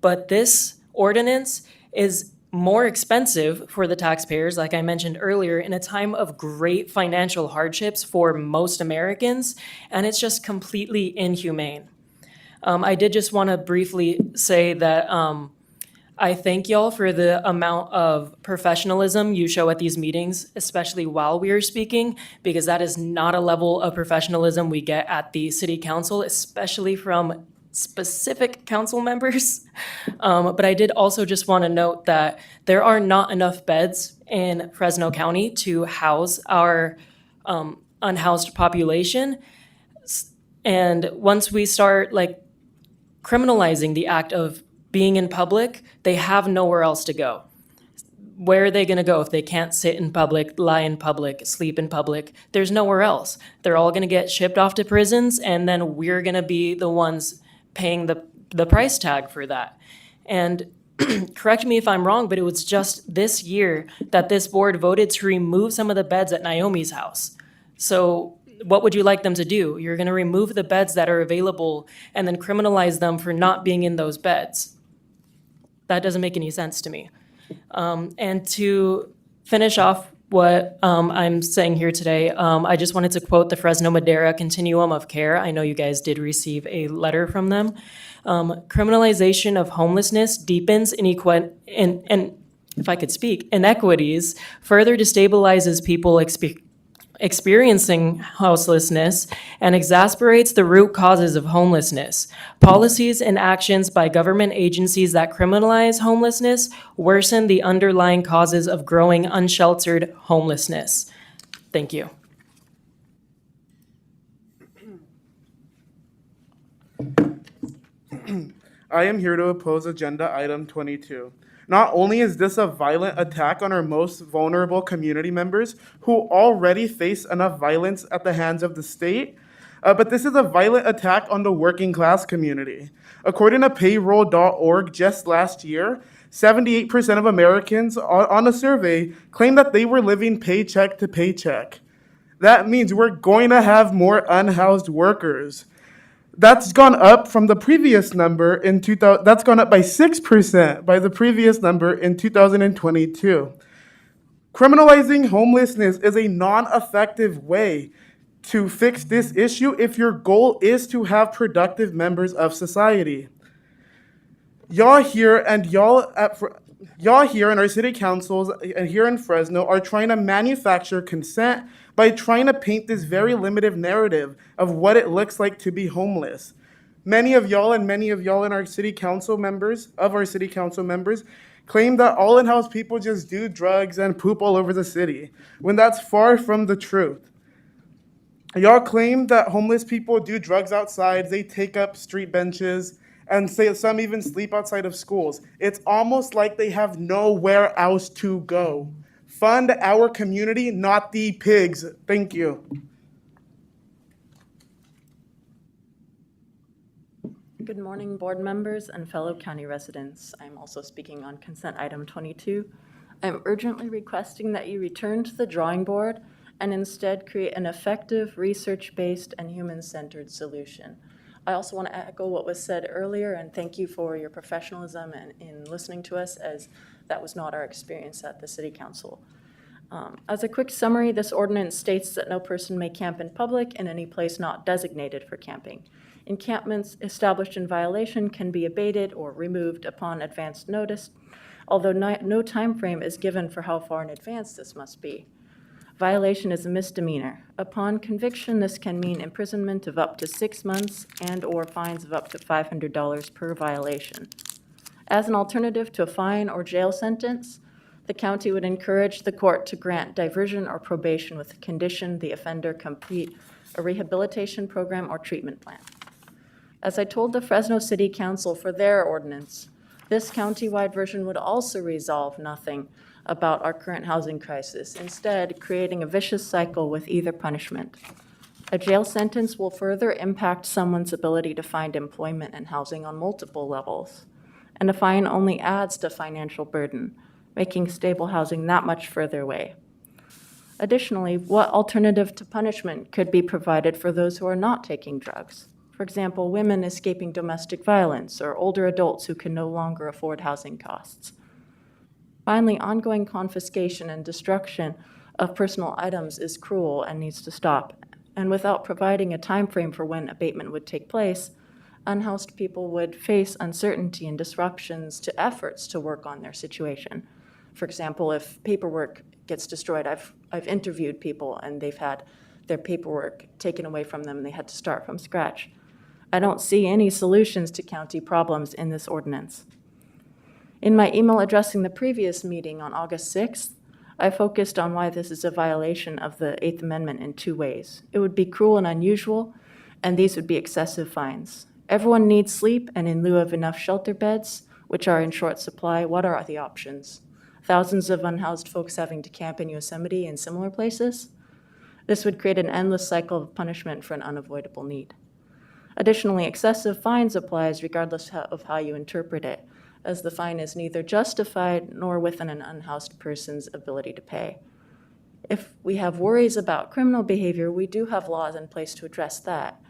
But this ordinance is more expensive for the taxpayers, like I mentioned earlier, in a time of great financial hardships for most Americans, and it's just completely inhumane. I did just want to briefly say that I thank y'all for the amount of professionalism you show at these meetings, especially while we are speaking, because that is not a level of professionalism we get at the City Council, especially from specific council members. But I did also just want to note that there are not enough beds in Fresno County to house our unhoused population. And once we start criminalizing the act of being in public, they have nowhere else to go. where are they going to go if they can't sit in public, lie in public, sleep in public? There's nowhere else. They're all going to get shipped off to prisons, and then we're going to be the ones paying the price tag for that. And correct me if I'm wrong, but it was just this year that this board voted to remove some of the beds at Naomi's house. So what would you like them to do? You're going to remove the beds that are available and then criminalize them for not being in those beds. That doesn't make any sense to me. And to finish off what I'm saying here today, I just wanted to quote the Fresno Madera Continuum of Care. I know you guys did receive a letter from them. Criminalization of homelessness deepens if I could speak, inequities, further destabilizes people experiencing houselessness, and exasperates the root causes of homelessness. Policies and actions by government agencies that criminalize homelessness worsen the underlying causes of growing unsheltered homelessness. Thank you. I am here to oppose Agenda Item 22. Not only is this a violent attack on our most vulnerable community members who already face enough violence at the hands of the state, but this is a violent attack on the working class community. According to payroll.org, just last year, 78% of Americans on a survey claimed that they were living paycheck to paycheck. That means we're going to have more unhoused workers. That's gone up from the previous number in 2000. That's gone up by 6% by the previous number in 2022. Criminalizing homelessness is a non-effective way to fix this issue if your goal is to have productive members of society. Y'all here in our city councils and here in Fresno are trying to manufacture consent by trying to paint this very limited narrative of what it looks like to be homeless. Many of y'all in our city council members, claim that all in-house people just do drugs and poop all over the city, when that's far from the truth. Y'all claim that homeless people do drugs outside, they take up street benches, and say some even sleep outside of schools. It's almost like they have nowhere else to go. Fund our community, not the pigs. Thank you. Good morning, board members and fellow county residents. I'm also speaking on consent item 22. I'm urgently requesting that you return to the drawing board and instead create an effective, research-based, and human-centered solution. I also want to echo what was said earlier and thank you for your professionalism in listening to us, as that was not our experience at the City Council. As a quick summary, this ordinance states that no person may camp in public in any place not designated for camping. Encampments established in violation can be abated or removed upon advance notice, although no time frame is given for how far in advance this must be. Violation is a misdemeanor. Upon conviction, this can mean imprisonment of up to 6 months and/or fines of up to $500 per violation. As an alternative to a fine or jail sentence, the county would encourage the court to grant diversion or probation with the condition the offender complete a rehabilitation program or treatment plan. As I told the Fresno City Council for their ordinance, this county-wide version would also resolve nothing about our current housing crisis, instead creating a vicious cycle with either punishment. A jail sentence will further impact someone's ability to find employment and housing on multiple levels, and a fine only adds to financial burden, making stable housing that much further away. Additionally, what alternative to punishment could be provided for those who are not taking drugs? For example, women escaping domestic violence or older adults who can no longer afford housing costs. Finally, ongoing confiscation and destruction of personal items is cruel and needs to stop. And without providing a time frame for when abatement would take place, unhoused people would face uncertainty and disruptions to efforts to work on their situation. For example, if paperwork gets destroyed, I've interviewed people and they've had their paperwork taken away from them and they had to start from scratch. I don't see any solutions to county problems in this ordinance. In my email addressing the previous meeting on August 6th, I focused on why this is a violation of the Eighth Amendment in 2 ways. It would be cruel and unusual, and these would be excessive fines. Everyone needs sleep, and in lieu of enough shelter beds, which are in short supply, what are the options? thousands of unhoused folks having to camp in Yosemite and similar places. This would create an endless cycle of punishment for an unavoidable need. Additionally, excessive fines applies regardless of how you interpret it, as the fine is neither justified nor within an unhoused person's ability to pay. If we have worries about criminal behavior, we do have laws in place to address that.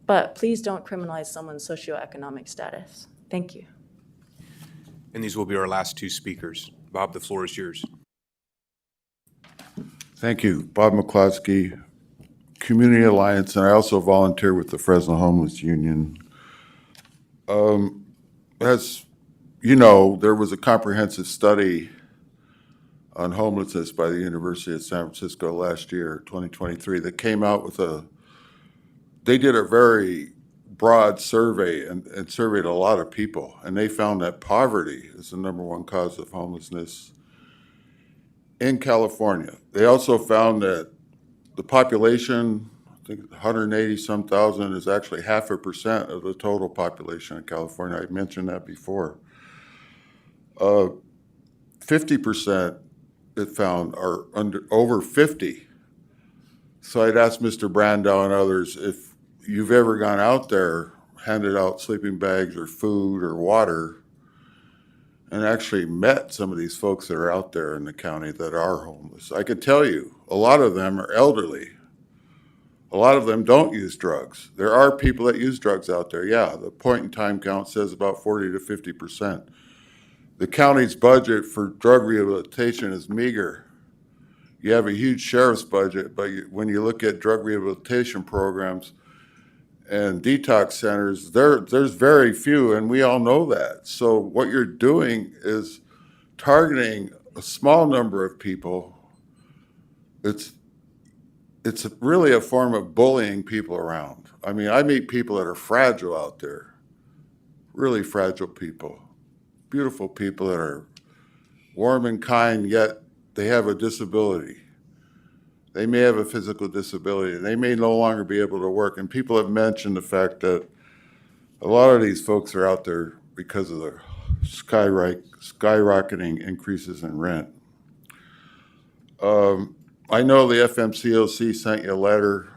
But please don't criminalize someone's socioeconomic status. Thank you. And these will be our last two speakers. Bob, the floor is yours. Thank you. Bob McCloskey, Community Alliance, and I also volunteer with the Fresno Homeless Union. As you know, there was a comprehensive study on homelessness by the University of San Francisco last year, 2023, that came out with they did a very broad survey and surveyed a lot of people, and they found that poverty is the #1 cause of homelessness in California. They also found that the population, I think 180-some thousand, is actually 0.5% of the total population in California. I mentioned that before. 50% it found are over 50. So I'd ask Mr. Brandow and others if you've ever gone out there, handed out sleeping bags or food or water, and actually met some of these folks that are out there in the county that are homeless. I can tell you, a lot of them are elderly. A lot of them don't use drugs. There are people that use drugs out there. Yeah, the point-in-time count says about 40 to 50%. The county's budget for drug rehabilitation is meager. You have a huge sheriff's budget, but when you look at drug rehabilitation programs and detox centers, there's very few, and we all know that. So what you're doing is targeting a small number of people. It's really a form of bullying people around. I mean, I meet people that are fragile out there, really fragile people, beautiful people that are warm and kind, yet they have a disability. They may have a physical disability, and they may no longer be able to work. And people have mentioned the fact that a lot of these folks are out there because of the skyrocketing increases in rent. I know the FMCOC sent you a letter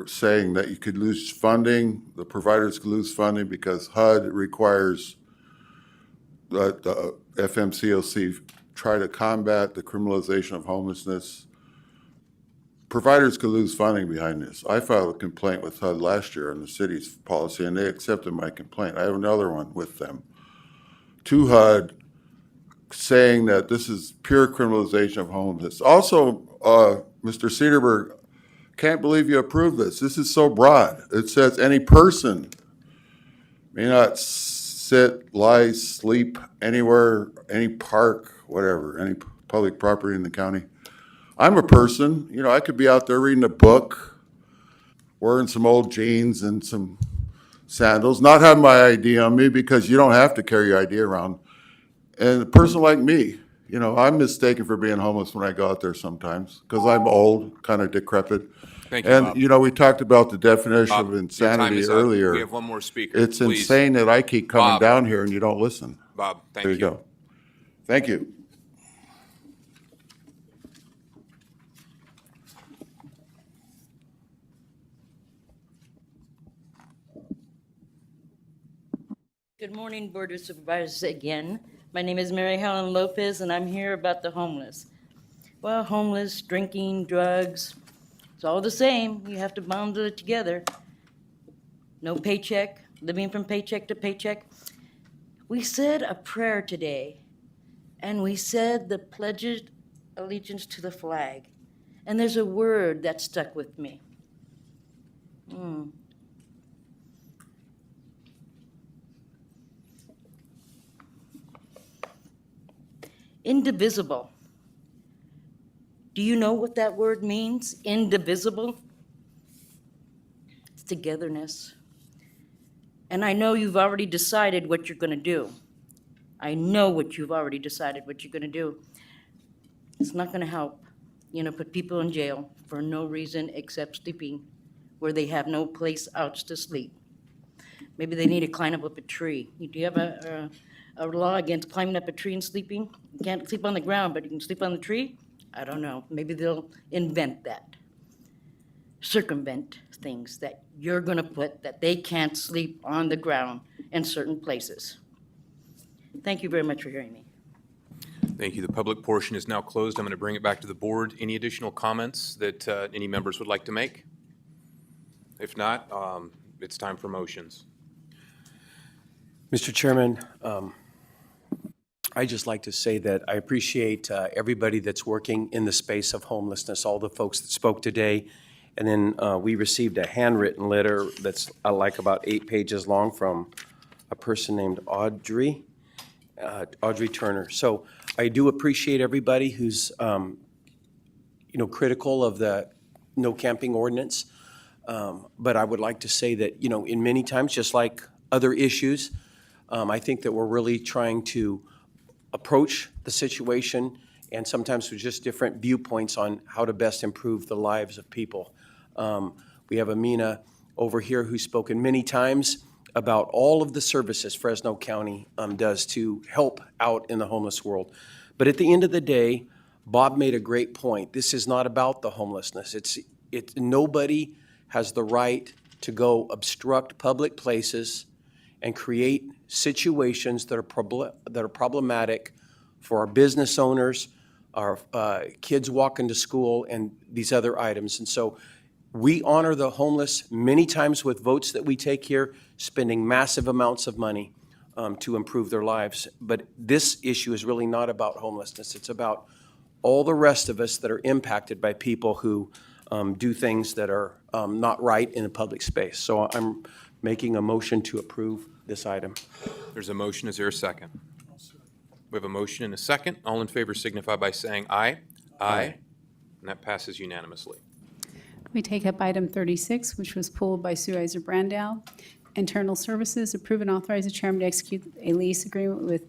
saying that you could lose funding, the providers could lose funding because HUD requires that the FMCOC try to combat the criminalization of homelessness. Providers could lose funding behind this. I filed a complaint with HUD last year on the city's policy, and they accepted my complaint. I have another one with them to HUD saying that this is pure criminalization of homelessness. Also, Mr. Cedarberg, can't believe you approved this. This is so broad. It says any person may not sit, lie, sleep anywhere, any park, whatever, any public property in the county. I'm a person, you know, I could be out there reading a book, wearing some old jeans and some sandals, not have my ID on me because you don't have to carry your ID around. And a person like me, you know, I'm mistaken for being homeless when I go out there sometimes because I'm old, kind of decrepit. Thank you, And, Bob. you know, we talked about the definition Bob, of your time insanity is up. earlier. We have one more speaker. It's Please. insane that I keep coming Bob. down here and you don't listen. Bob, thank There you go. Thank you. Good morning, Board of Supervisors again. My name is Mary Helen Lopez, and I'm here about the homeless. Well, homeless, drinking, drugs, it's all the same. You have to bundle it together. No paycheck, living from paycheck to paycheck. We said a prayer today, and we said the pledge of allegiance to the flag. And there's a word that stuck with me. Indivisible. Do you know what that word means? Indivisible? It's togetherness. And I know you've already decided what you're going to do. I know what you've already decided what you're going to do. It's not going to help, put people in jail for no reason except sleeping where they have no place else to sleep. Maybe they need to climb up a tree. Do you have a law against climbing up a tree and sleeping. You can't sleep on the ground, but you can sleep on the tree? I don't know. Maybe they'll invent that. Circumvent things that you're gonna put that they can't sleep on the ground in certain places. Thank you very much for hearing me. Thank you. The public portion is now closed. I'm going to bring it back to the board. Any additional comments that any members would like to make? If not, it's time for motions. Mr. Chairman, I'd just like to say that I appreciate everybody that's working in the space of homelessness, all the folks that spoke today. And then we received a handwritten letter that's like about 8 pages long from a person named Audrey Turner. So I do appreciate everybody who's, critical of the no camping ordinance. But I would like to say that, in many times, just like other issues, I think that we're really trying to approach the situation, and sometimes with just different viewpoints on how to best improve the lives of people. We have Amina over here who's spoken many times about all of the services Fresno County does to help out in the homeless world. But at the end of the day, Bob made a great point. This is not about the homelessness. Nobody has the right to go obstruct public places and create situations that are problematic for our business owners, our kids walking to school, and these other items. And so we honor the homeless many times with votes that we take here, spending massive amounts of money to improve their lives. But this issue is really not about homelessness. It's about all the rest of us that are impacted by people who do things that are not right in a public space. So I'm making a motion to approve this item. There's a motion. Is there a second? We have a motion and a second. All in favor signify by saying aye. Aye. And that passes unanimously. We take up item 36, which was pulled by Supervisor Brandow. Internal Services, approve and authorize the chairman to execute a lease agreement with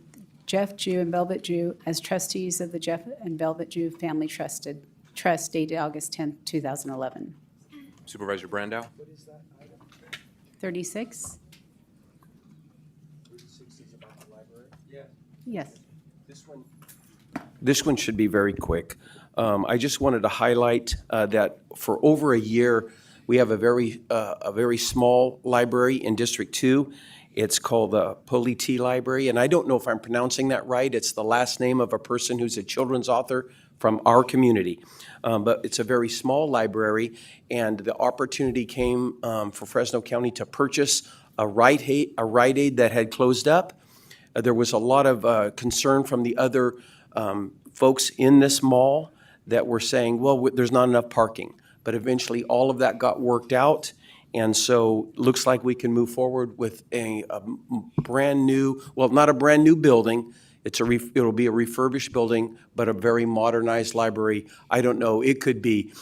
Jeff Jew and Velvet Jew as trustees of the Jeff and Velvet Jew Family Trust dated August 10th, 2011. Supervisor Brandow? 36? Yes. This one should be very quick. I just wanted to highlight that for over a year, we have a very small library in District 2. It's called the Politi Library, and I don't know if I'm pronouncing that right. It's the last name of a person who's a children's author from our community. But it's a very small library, and the opportunity came for Fresno County to purchase a Rite Aid that had closed up. There was a lot of concern from the other folks in this mall that were saying, well, there's not enough parking. But eventually, all of that got worked out, and so looks like we can move forward with a brand new, well, not a brand new building. It'll be a refurbished building, but a very modernized library. I don't know, it could be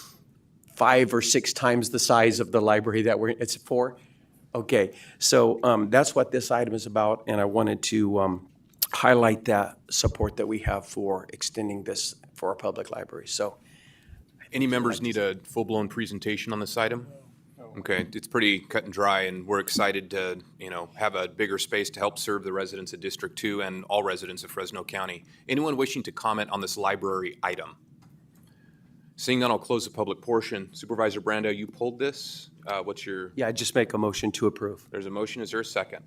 5 or 6 times the size of the library that it's 4? Okay, so that's what this item is about, and I wanted to highlight that support that we have for extending this for our public library. So, Any members need a full-blown presentation on this item? Okay, it's pretty cut and dry, and we're excited to, have a bigger space to help serve the residents of District 2 and all residents of Fresno County. Anyone wishing to comment on this library item? Seeing none, I'll close the public portion. Supervisor Brandow, you pulled this. What's your? yeah, just make a motion to approve. There's a motion. Is there a second?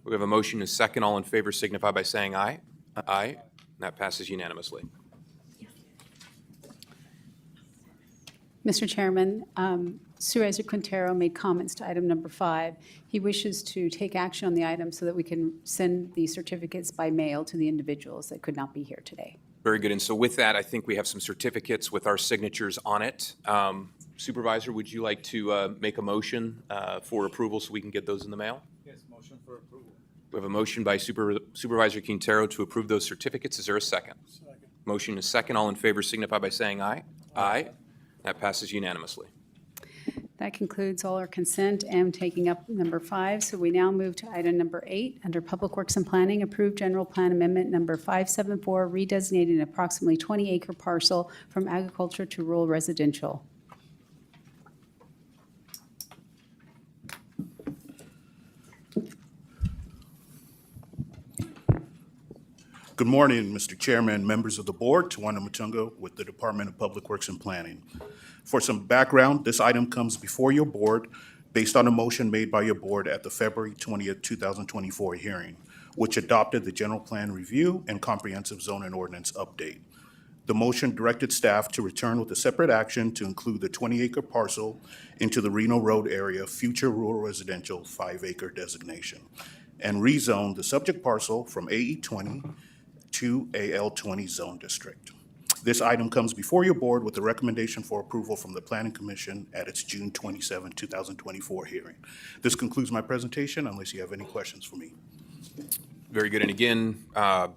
We have a motion and a second. All in favor signify by saying aye. Aye. And that passes unanimously. Mr. Chairman, Supervisor Quintero made comments to item number 5. He wishes to take action on the item so that we can send the certificates by mail to the individuals that could not be here today. Very good. And so with that, I think we have some certificates with our signatures on it. Supervisor, would you like to make a motion for approval so we can get those in the mail? Yes, motion for approval. We have a motion by Supervisor Quintero to approve those certificates. Is there a second? Second. Motion is second. All in favor signify by saying aye. Aye. That passes unanimously. That concludes all our consent and taking up number 5. So we now move to item number 8, under Public Works and Planning, approved general plan amendment number 574, redesignating an approximately 20-acre parcel from agriculture to rural residential. Good morning, Mr. Chairman, members of the board. Tawanda Matunga with the Department of Public Works and Planning. For some background, this item comes before your board based on a motion made by your board at the February 20th, 2024 hearing, which adopted the general plan review and comprehensive zoning ordinance update. The motion directed staff to return with a separate action to include the 20-acre parcel into the Reno Road area future rural residential 5-acre designation and rezone the subject parcel from AE20 to AL20 zone district. This item comes before your board with a recommendation for approval from the Planning Commission at its June 27, 2024 hearing. This concludes my presentation unless you have any questions for me. Very good. And again, I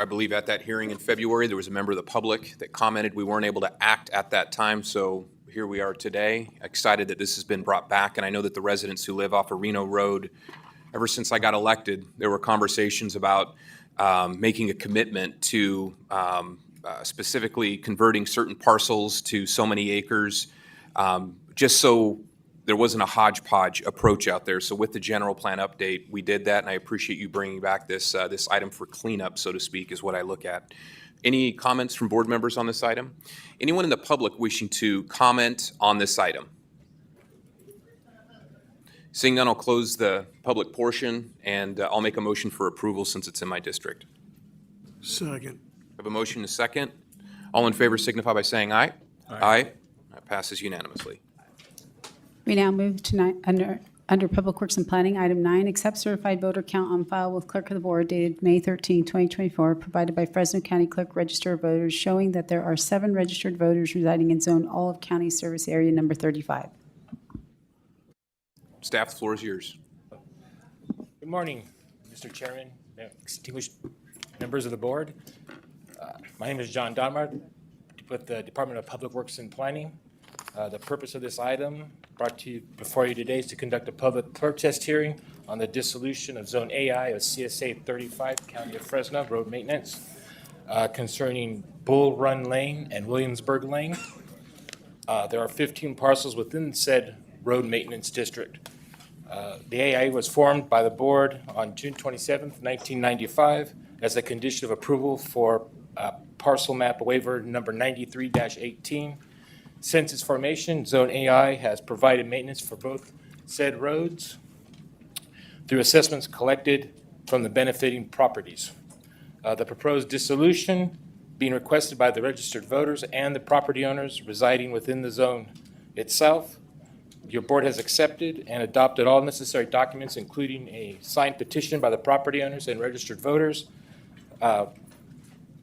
believe at that hearing in February, there was a member of the public that commented we weren't able to act at that time. So here we are today, excited that this has been brought back. And I know that the residents who live off of Reno Road, ever since I got elected, there were conversations about making a commitment to specifically converting certain parcels to so many acres, just so there wasn't a hodgepodge approach out there. So with the general plan update, we did that, and I appreciate you bringing back this this item for cleanup, so to speak, is what I look at. Any comments from board members on this item? Anyone in the public wishing to comment on this item? Seeing none, I'll close the public portion, and I'll make a motion for approval since it's in my district. Second. I have a motion and a second. All in favor signify by saying aye. Aye. That passes unanimously. We now move to under Public Works and Planning, item 9, accept certified voter count on file with Clerk of the Board dated May 13, 2024, provided by Fresno County Clerk Register of Voters, showing that there are 7 registered voters residing in Zone Olive County Service Area Number 35. Staff, the floor is yours. Good morning, Mr. Chairman, distinguished members of the board. My name is John Donmar with the Department of Public Works and Planning. The purpose of this item brought to you before you today is to conduct a public protest hearing on the dissolution of Zone AI of CSA 35, County of Fresno, road maintenance, concerning Bull Run Lane and Williamsburg Lane. There are 15 parcels within said road maintenance district. The AI was formed by the board on June 27th, 1995 as a condition of approval for parcel map waiver number 93-18. Since its formation, Zone AI has provided maintenance for both said roads through assessments collected from the benefiting properties. The proposed dissolution being requested by the registered voters and the property owners residing within the zone itself. Your board has accepted and adopted all necessary documents, including a signed petition by the property owners and registered voters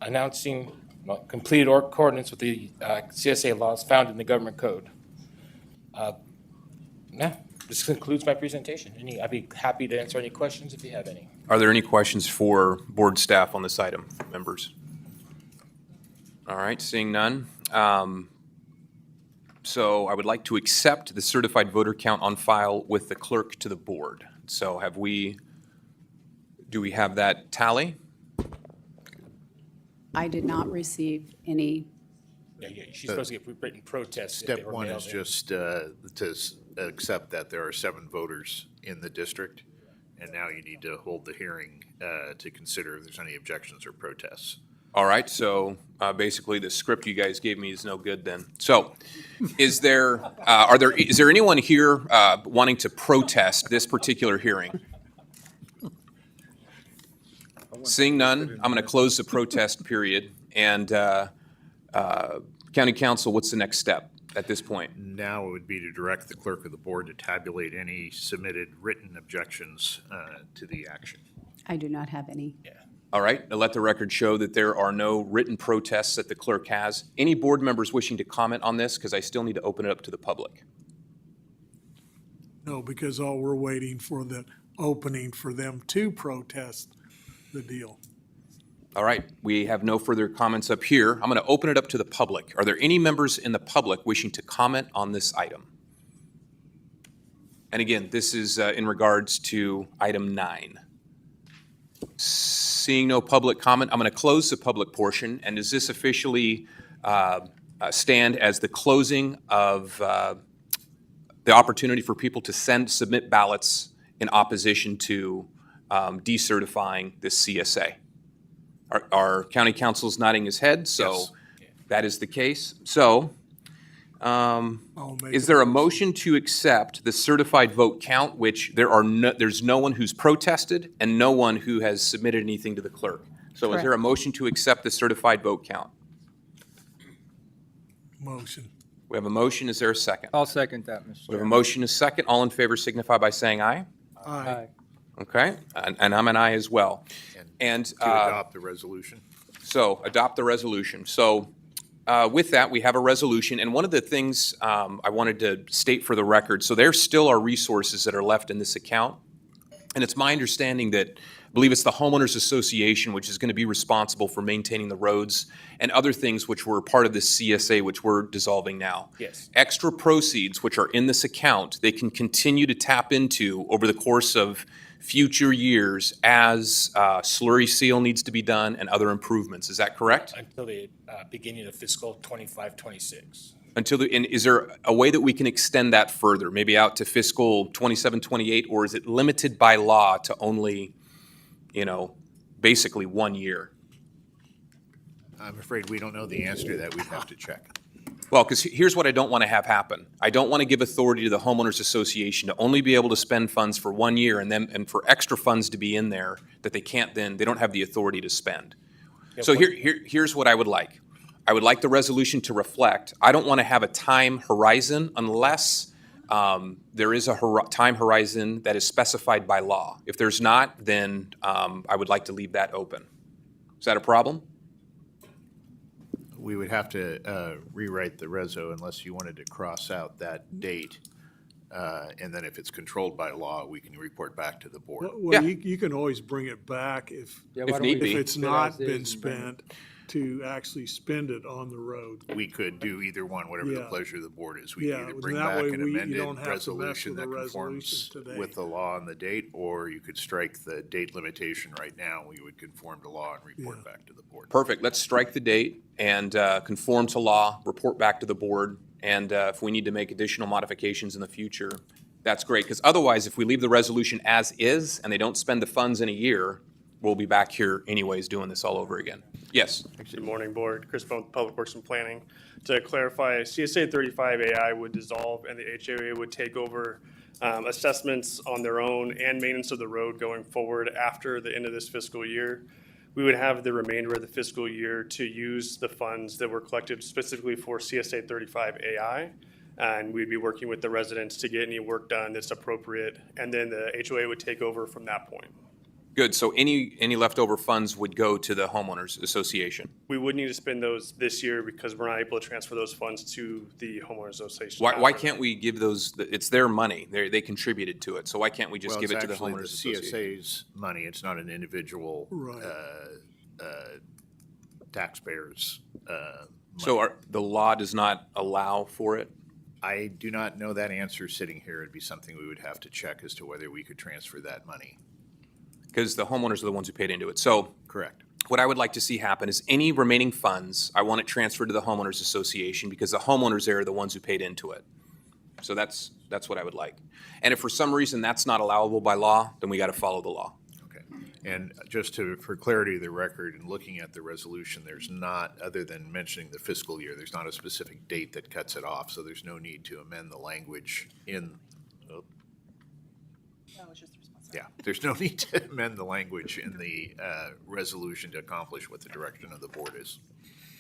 announcing completed accordance with the CSA laws found in the government code. This concludes my presentation. I'd be happy to answer any questions if you have any. Are there any questions for board staff on this item, members? All right, seeing none. So I would like to accept the certified voter count on file with the clerk to the board. So do we have that tally? I did not receive any. Yeah, she's supposed to get written protests. Step one is just to accept that there are 7 voters in the district, and now you need to hold the hearing to consider if there's any objections or protests. All right, so basically the script you guys gave me is no good then. So is there anyone here wanting to protest this particular hearing? Seeing none, I'm going to close the protest period. And County Council, what's the next step at this point? Now it would be to direct the clerk of the board to tabulate any submitted written objections to the action. I do not have any. All right, now let the record show that there are no written protests that the clerk has. Any board members wishing to comment on this? Because I still need to open it up to the public. No, because all we're waiting for the opening for them to protest the deal. All right, we have no further comments up here. I'm going to open it up to the public. Are there any members in the public wishing to comment on this item? And again, this is in regards to item 9. Seeing no public comment, I'm going to close the public portion. And does this officially stand as the closing of the opportunity for people to submit ballots in opposition to decertifying this CSA? Our county council's nodding his head, so Yes. that is the case. So, is there a motion to accept the certified vote count, which there's no one who's protested and no one who has submitted anything to the clerk? So is there a motion to accept the certified vote count? Motion. We have a motion. Is there a second? I'll second that, Mr. We have a Chairman. motion, a second. All in favor signify by saying aye. Aye. Okay, and I'm an aye as well. And To adopt the resolution. so adopt the resolution. So with that, we have a resolution. And one of the things I wanted to state for the record, so there still are resources that are left in this account. And it's my understanding that, I believe it's the homeowners association, which is going to be responsible for maintaining the roads and other things which were part of this CSA, which we're dissolving now. Yes. Extra proceeds, which are in this account, they can continue to tap into over the course of future years as slurry seal needs to be done and other improvements. Is that correct? Until the beginning of fiscal 25-26. And is there a way that we can extend that further, maybe out to fiscal 27, 28, or is it limited by law to only, basically 1 year? I'm afraid we don't know the answer to that. We'd have to check. Well, because here's what I don't want to have happen. I don't want to give authority to the homeowners association to only be able to spend funds for 1 year and for extra funds to be in there that they don't have the authority to spend. So here's what I would like. I would like the resolution to reflect, I don't want to have a time horizon unless there is a time horizon that is specified by law. If there's not, then I would like to leave that open. Is that a problem? We would have to rewrite the reso unless you wanted to cross out that date. And then if it's controlled by law, we can report back to the board. Well, you can always bring it back if need be. it's not been spent, to actually spend it on the road. We could do either one, whatever the Yeah. pleasure of the board is. We could Yeah, either then bring that back way an you amended don't have to mess resolution with that the conforms resolution today. with the law and the date, or you could strike the date limitation right now. We would conform to law and report back to the board. Perfect. Let's strike the date and conform to law, report back to the board, and if we need to make additional modifications in the future, that's great. Because otherwise, if we leave the resolution as is and they don't spend the funds in a year, we'll be back here anyways doing this all over again. Yes? Good morning, Board. Chris Bone with Public Works and Planning. To clarify, CSA 35 AI would dissolve and the HOA would take over assessments on their own and maintenance of the road going forward after the end of this fiscal year. We would have the remainder of the fiscal year to use the funds that were collected specifically for CSA 35 AI. And we'd be working with the residents to get any work done that's appropriate. And then the HOA would take over from that point. Good. So any leftover funds would go to the homeowners association? We would need to spend those this year because we're not able to transfer those funds to the homeowners association. Why can't we give those, it's their money, they contributed to it, so why can't we just give it to the homeowners association? It's actually the CSA's money. It's not an individual taxpayer's money. So the law does not allow for it? I do not know that answer sitting here. It'd be something we would have to check as to whether we could transfer that money. Because the homeowners are the ones who paid into it. So Correct. what I would like to see happen is any remaining funds, I want it transferred to the homeowners association because the homeowners there are the ones who paid into it. So that's what I would like. And if for some reason that's not allowable by law, then we got to follow the law. Okay. And just for clarity of the record, in looking at the resolution, there's not, other than mentioning the fiscal year, there's not a specific date that cuts it off. So there's no need to amend the language in. Yeah, there's no need to amend the language in the resolution to accomplish what the direction of the board is.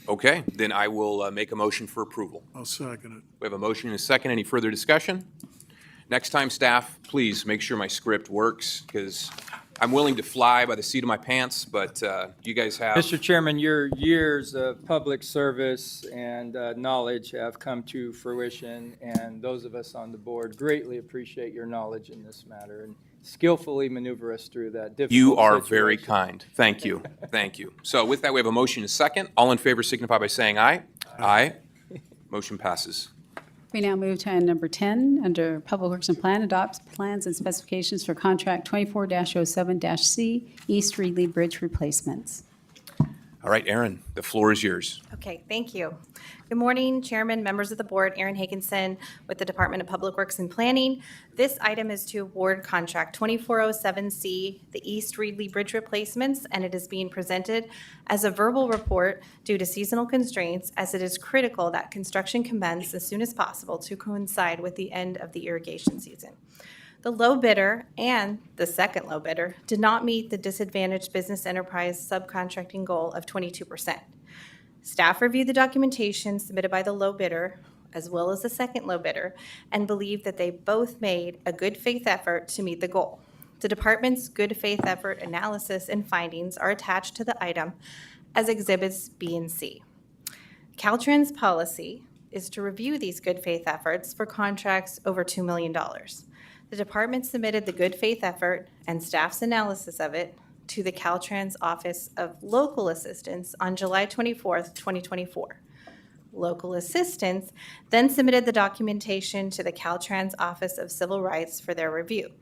Okay, then I will make a motion for approval. I'll second it. We have a motion and a second. Any further discussion? Next time, staff, please make sure my script works because I'm willing to fly by the seat of my pants, but you guys have. Mr. Chairman, your years of public service and knowledge have come to fruition, and those of us on the board greatly appreciate your knowledge in this matter and skillfully maneuver us through that difficult You are situation. very kind. Thank you. Thank you. So with that, we have a motion and a second. All in favor signify by saying aye. Aye. Motion passes. We now move to item number 10, under Public Works and Plan, adopts plans and specifications for contract 24-07-C, East Reedley Bridge replacements. All right, Aaron, the floor is yours. Okay, thank you. Good morning, Chairman, members of the board. Erin Hagenson with the Department of Public Works and Planning. This item is to award contract 2407C, the East Reedley Bridge replacements, and it is being presented as a verbal report due to seasonal constraints, as it is critical that construction commence as soon as possible to coincide with the end of the irrigation season. The low bidder and the second low bidder did not meet the disadvantaged business enterprise subcontracting goal of 22%. Staff reviewed the documentation submitted by the low bidder as well as the second low bidder and believed that they both made a good faith effort to meet the goal. The department's good faith effort analysis and findings are attached to the item as exhibits B and C. Caltrans policy is to review these good faith efforts for contracts over $2 million. The department submitted the good faith effort and staff's analysis of it to the Caltrans Office of Local Assistance on July 24th, 2024. Local Assistance then submitted the documentation to the Caltrans Office of Civil Rights for their review.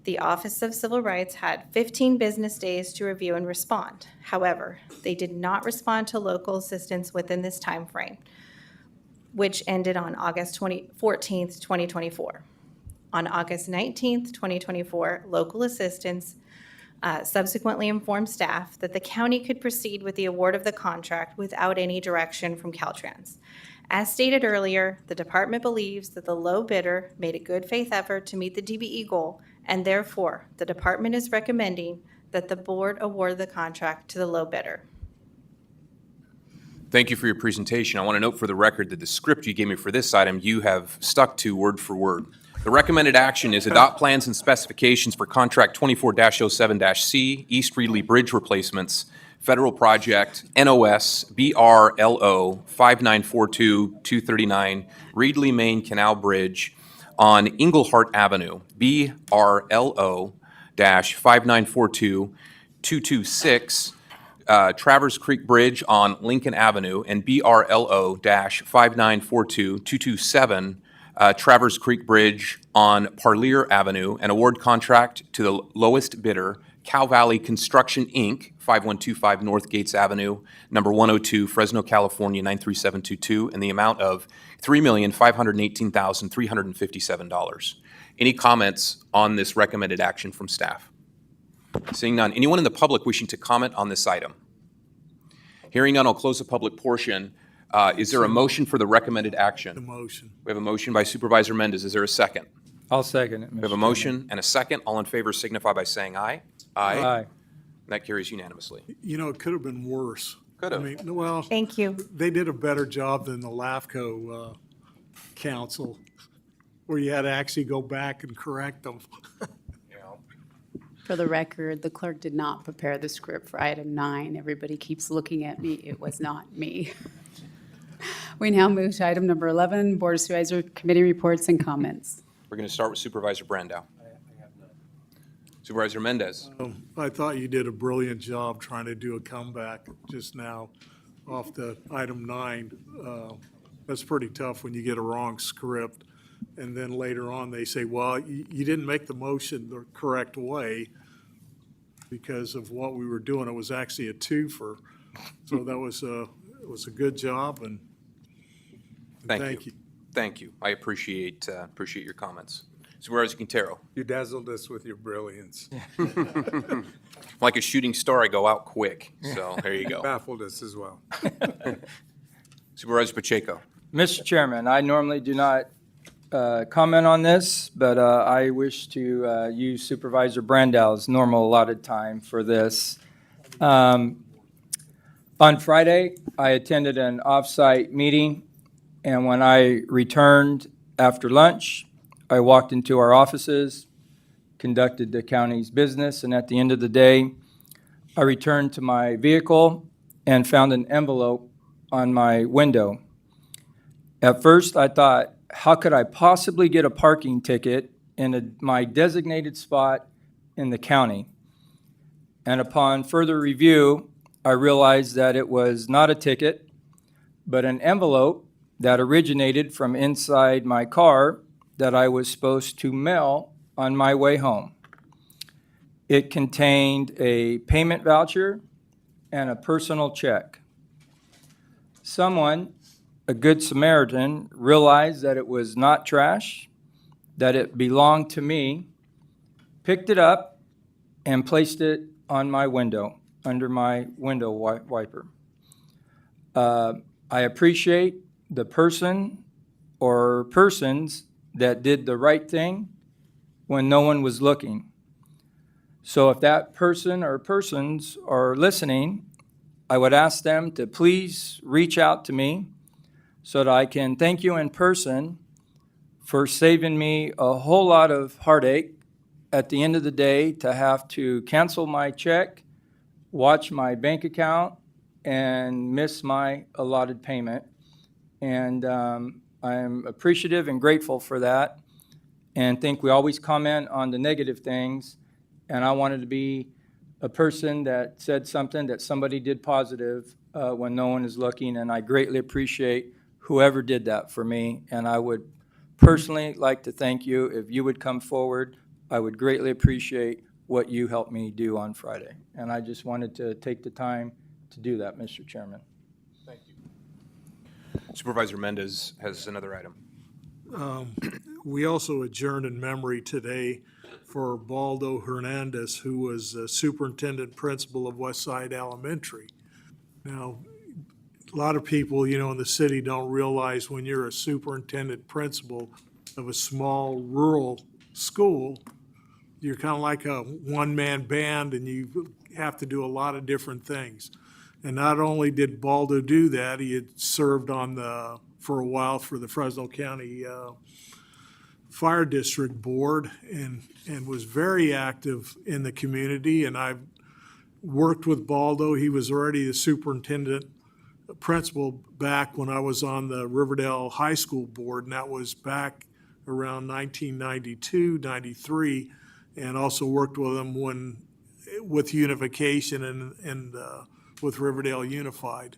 The Office of Civil Rights had 15 business days to review and respond. However, they did not respond to local assistance within this time frame, which ended on August 14th, 2024. On August 19th, 2024, local assistance subsequently informed staff that the county could proceed with the award of the contract without any direction from Caltrans. As stated earlier, the department believes that the low bidder made a good faith effort to meet the DBE goal, and therefore, the department is recommending that the board award the contract to the low bidder. Thank you for your presentation. I want to note for the record that the script you gave me for this item, you have stuck to word for word. The recommended action is adopt plans and specifications for contract 24-07-C, East Reedley Bridge replacements, federal project NOS BRLO 5942-239, Reedley Main Canal Bridge on Englehart Avenue, BRLO 5942-226, Travers Creek Bridge on Lincoln Avenue, and BRLO 5942-227, Travers Creek Bridge on Parlier Avenue, and award contract to the lowest bidder, Cow Valley Construction, Inc., 5125 North Gates Avenue, number 102, Fresno, California, 93722, in the amount of $3,518,357. Any comments on this recommended action from staff? Seeing none. Anyone in the public wishing to comment on this item? Hearing none, I'll close the public portion. Is there a motion for the recommended action? The motion. We have a motion by Supervisor Mendez. Is there a second? I'll second it, Mr. We have a motion and a second. All in favor signify by saying aye. Aye. That carries unanimously. You know, it could have been worse. Could have. I mean, well, Thank you. they did a better job than the LAFCO council, where you had to actually go back and correct them. For the record, the clerk did not prepare the script for item 9. Everybody keeps looking at me. It was not me. We now move to item number 11, Board of Supervisors Committee Reports and Comments. We're going to start with Supervisor Brandow. Supervisor Mendez. I thought you did a brilliant job trying to do a comeback just now off the item 9. That's pretty tough when you get a wrong script. And then later on, they say, well, you didn't make the motion the correct way because of what we were doing. It was actually a twofer. So that was it was a good job, and thank you. Thank you. I appreciate your comments. Supervisor Quintero. You dazzled us with your brilliance. Like a shooting star, I go out quick. So there you go. Baffled us as well. Supervisor Pacheco. Mr. Chairman, I normally do not comment on this, but I wish to use Supervisor Brandow's normal allotted time for this. On Friday, I attended an off-site meeting, and when I returned after lunch, I walked into our offices, conducted the county's business, and at the end of the day, I returned to my vehicle and found an envelope on my window. At first, I thought, how could I possibly get a parking ticket in my designated spot in the county? And upon further review, I realized that it was not a ticket, but an envelope that originated from inside my car that I was supposed to mail on my way home. It contained a payment voucher and a personal check. Someone, a good Samaritan, realized that it was not trash, that it belonged to me, picked it up, and placed it on my window, under my window wiper. I appreciate the person or persons that did the right thing when no one was looking. So if that person or persons are listening, I would ask them to please reach out to me so that I can thank you in person for saving me a whole lot of heartache at the end of the day to have to cancel my check, watch my bank account, and miss my allotted payment. And I'm appreciative and grateful for that, and think we always comment on the negative things. And I wanted to be a person that said something that somebody did positive when no one is looking, and I greatly appreciate whoever did that for me. And I would personally like to thank you. If you would come forward, I would greatly appreciate what you helped me do on Friday. And I just wanted to take the time to do that, Mr. Chairman. Thank you. Supervisor Mendez has another item. We also adjourned in memory today for Baldo Hernandez, who was superintendent principal of Westside Elementary. Now, a lot of people, in the city don't realize when you're a superintendent principal of a small rural school, you're kind of like a one-man band and you have to do a lot of different things. And not only did Baldo do that, he had served for a while for the Fresno County Fire District Board and was very active in the community. And I've worked with Baldo. He was already the superintendent principal back when I was on the Riverdale High School Board, and that was back around 1992, 93, and also worked with him with unification and with Riverdale Unified,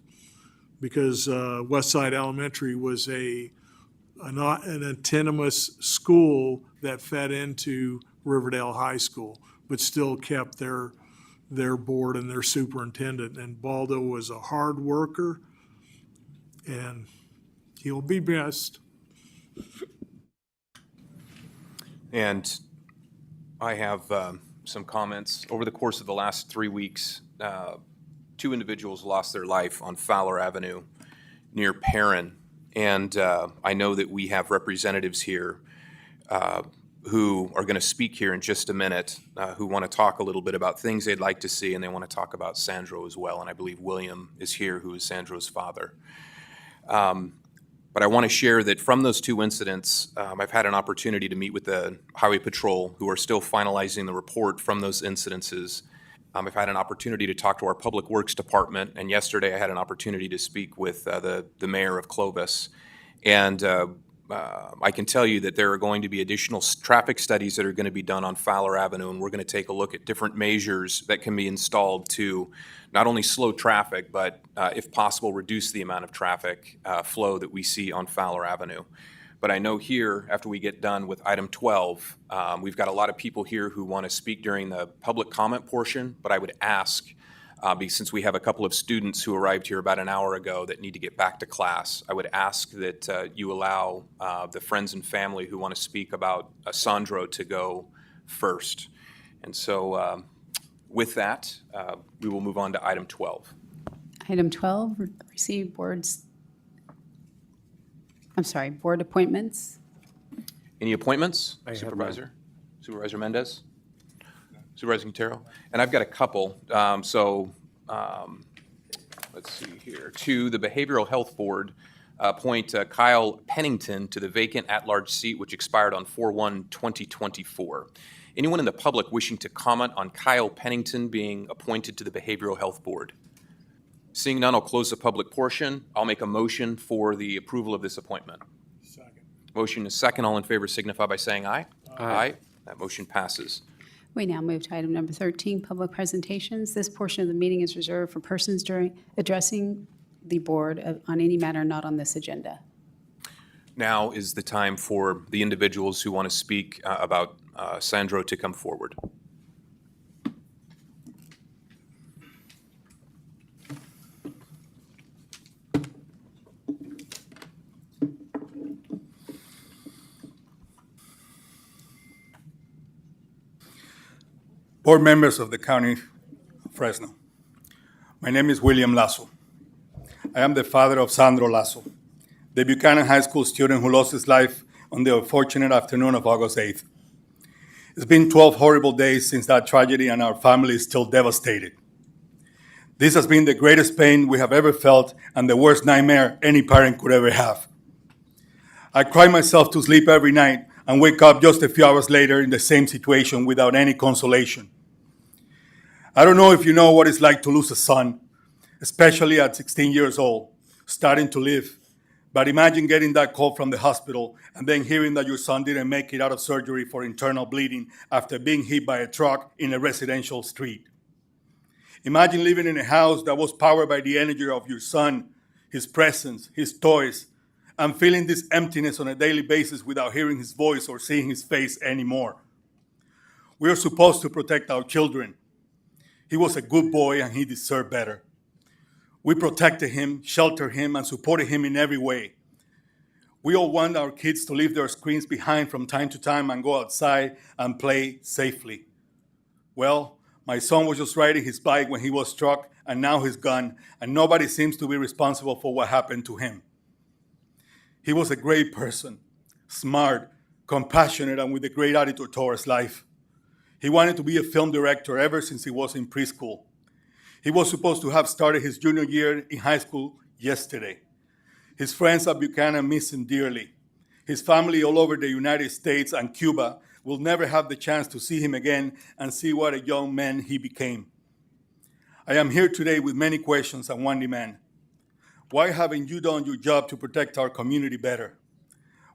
because Westside Elementary was an autonomous school that fed into Riverdale High School, but still kept their board and their superintendent. And Baldo was a hard worker, and he'll be missed. And I have some comments. Over the course of the last 3 weeks, 2 individuals lost their life on Fowler Avenue near Perrin. And I know that we have representatives here who are going to speak here in just a minute, who want to talk a little bit about things they'd like to see, and they want to talk about Sandro as well. And I believe William is here, who is Sandro's father. But I want to share that from those 2 incidents, I've had an opportunity to meet with the Highway Patrol, who are still finalizing the report from those incidences. I've had an opportunity to talk to our Public Works Department, and yesterday I had an opportunity to speak with the mayor of Clovis. And I can tell you that there are going to be additional traffic studies that are going to be done on Fowler Avenue, and we're going to take a look at different measures that can be installed to not only slow traffic, but if possible, reduce the amount of traffic flow that we see on Fowler Avenue. But I know here, after we get done with item 12, we've got a lot of people here who want to speak during the public comment portion, but I would ask, since we have a couple of students who arrived here about an hour ago that need to get back to class, I would ask that you allow the friends and family who want to speak about Sandro to go first. And so with that, we will move on to item 12. Item 12, receive board appointments. Any appointments? Supervisor? Supervisor Mendez? Supervisor Quintero? And I've got a couple. Let's see here. To the Behavioral Health Board, appoint Kyle Pennington to the vacant at-large seat, which expired on 4/1/2024. Anyone in the public wishing to comment on Kyle Pennington being appointed to the Behavioral Health Board? Seeing none, I'll close the public portion. I'll make a motion for the approval of this appointment. Second. Motion is second. All in favor signify by saying aye. Aye. That motion passes. We now move to item number 13, public presentations. This portion of the meeting is reserved for persons addressing the board on any matter not on this agenda. Now is the time for the individuals who want to speak about Sandro to come forward. Board members of the County of Fresno. My name is William Lasso. I am the father of Sandro Lasso, the Buchanan High School student who lost his life on the unfortunate afternoon of August 8th. It's been 12 horrible days since that tragedy, and our family is still devastated. This has been the greatest pain we have ever felt and the worst nightmare any parent could ever have. I cry myself to sleep every night and wake up just a few hours later in the same situation without any consolation. I don't know if you know what it's like to lose a son, especially at 16 years old, starting to live. But imagine getting that call from the hospital and then hearing that your son didn't make it out of surgery for internal bleeding after being hit by a truck in a residential street. Imagine living in a house that was powered by the energy of your son, his presence, his toys, and feeling this emptiness on a daily basis without hearing his voice or seeing his face anymore. We are supposed to protect our children. He was a good boy and he deserved better. We protected him, sheltered him, and supported him in every way. We all want our kids to leave their screens behind from time to time and go outside and play safely. Well, my son was just riding his bike when he was struck, and now he's gone, and nobody seems to be responsible for what happened to him. He was a great person, smart, compassionate, and with a great attitude towards life. He wanted to be a film director ever since he was in preschool. He was supposed to have started his junior year in high school yesterday. His friends at Buchanan miss him dearly. His family all over the United States and Cuba will never have the chance to see him again and see what a young man he became. I am here today with many questions and one demand. Why haven't you done your job to protect our community better?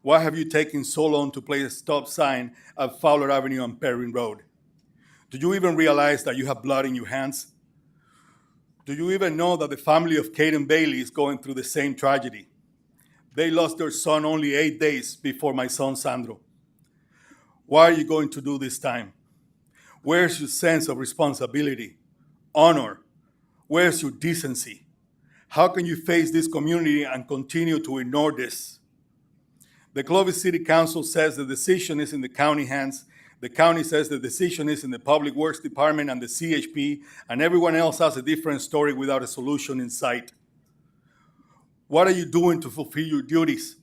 Why have you taken so long to place a stop sign at Fowler Avenue and Perrin Road? Do you even realize that you have blood in your hands? Do you even know that the family of Caden Bailey is going through the same tragedy? They lost their son only 8 days before my son Sandro. What are you going to do this time? Where's your sense of responsibility, honor? Where's your decency? How can you face this community and continue to ignore this? The Clovis City Council says the decision is in the county hands. The county says the decision is in the Public Works Department and the CHP, and everyone else has a different story without a solution in sight. What are you doing to fulfill your duties?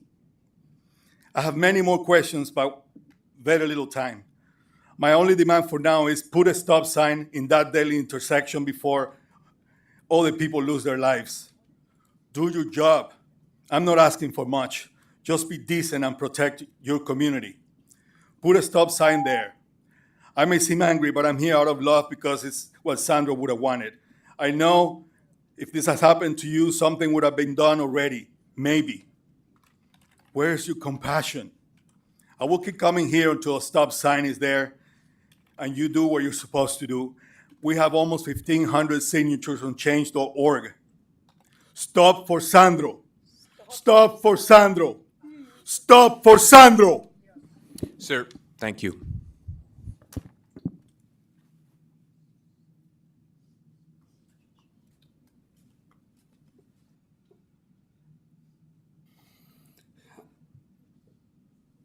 I have many more questions, but very little time. My only demand for now is put a stop sign in that deadly intersection before all the people lose their lives. Do your job. I'm not asking for much. Just be decent and protect your community. Put a stop sign there. I may seem angry, but I'm here out of love because it's what Sandro would have wanted. I know if this has happened to you, something would have been done already. Maybe. Where's your compassion? I will keep coming here until a stop sign is there and you do what you're supposed to do. We have almost 1,500 signatures on change.org. Stop for Sandro. Stop for Sandro. Stop for Sandro. Sir, thank you.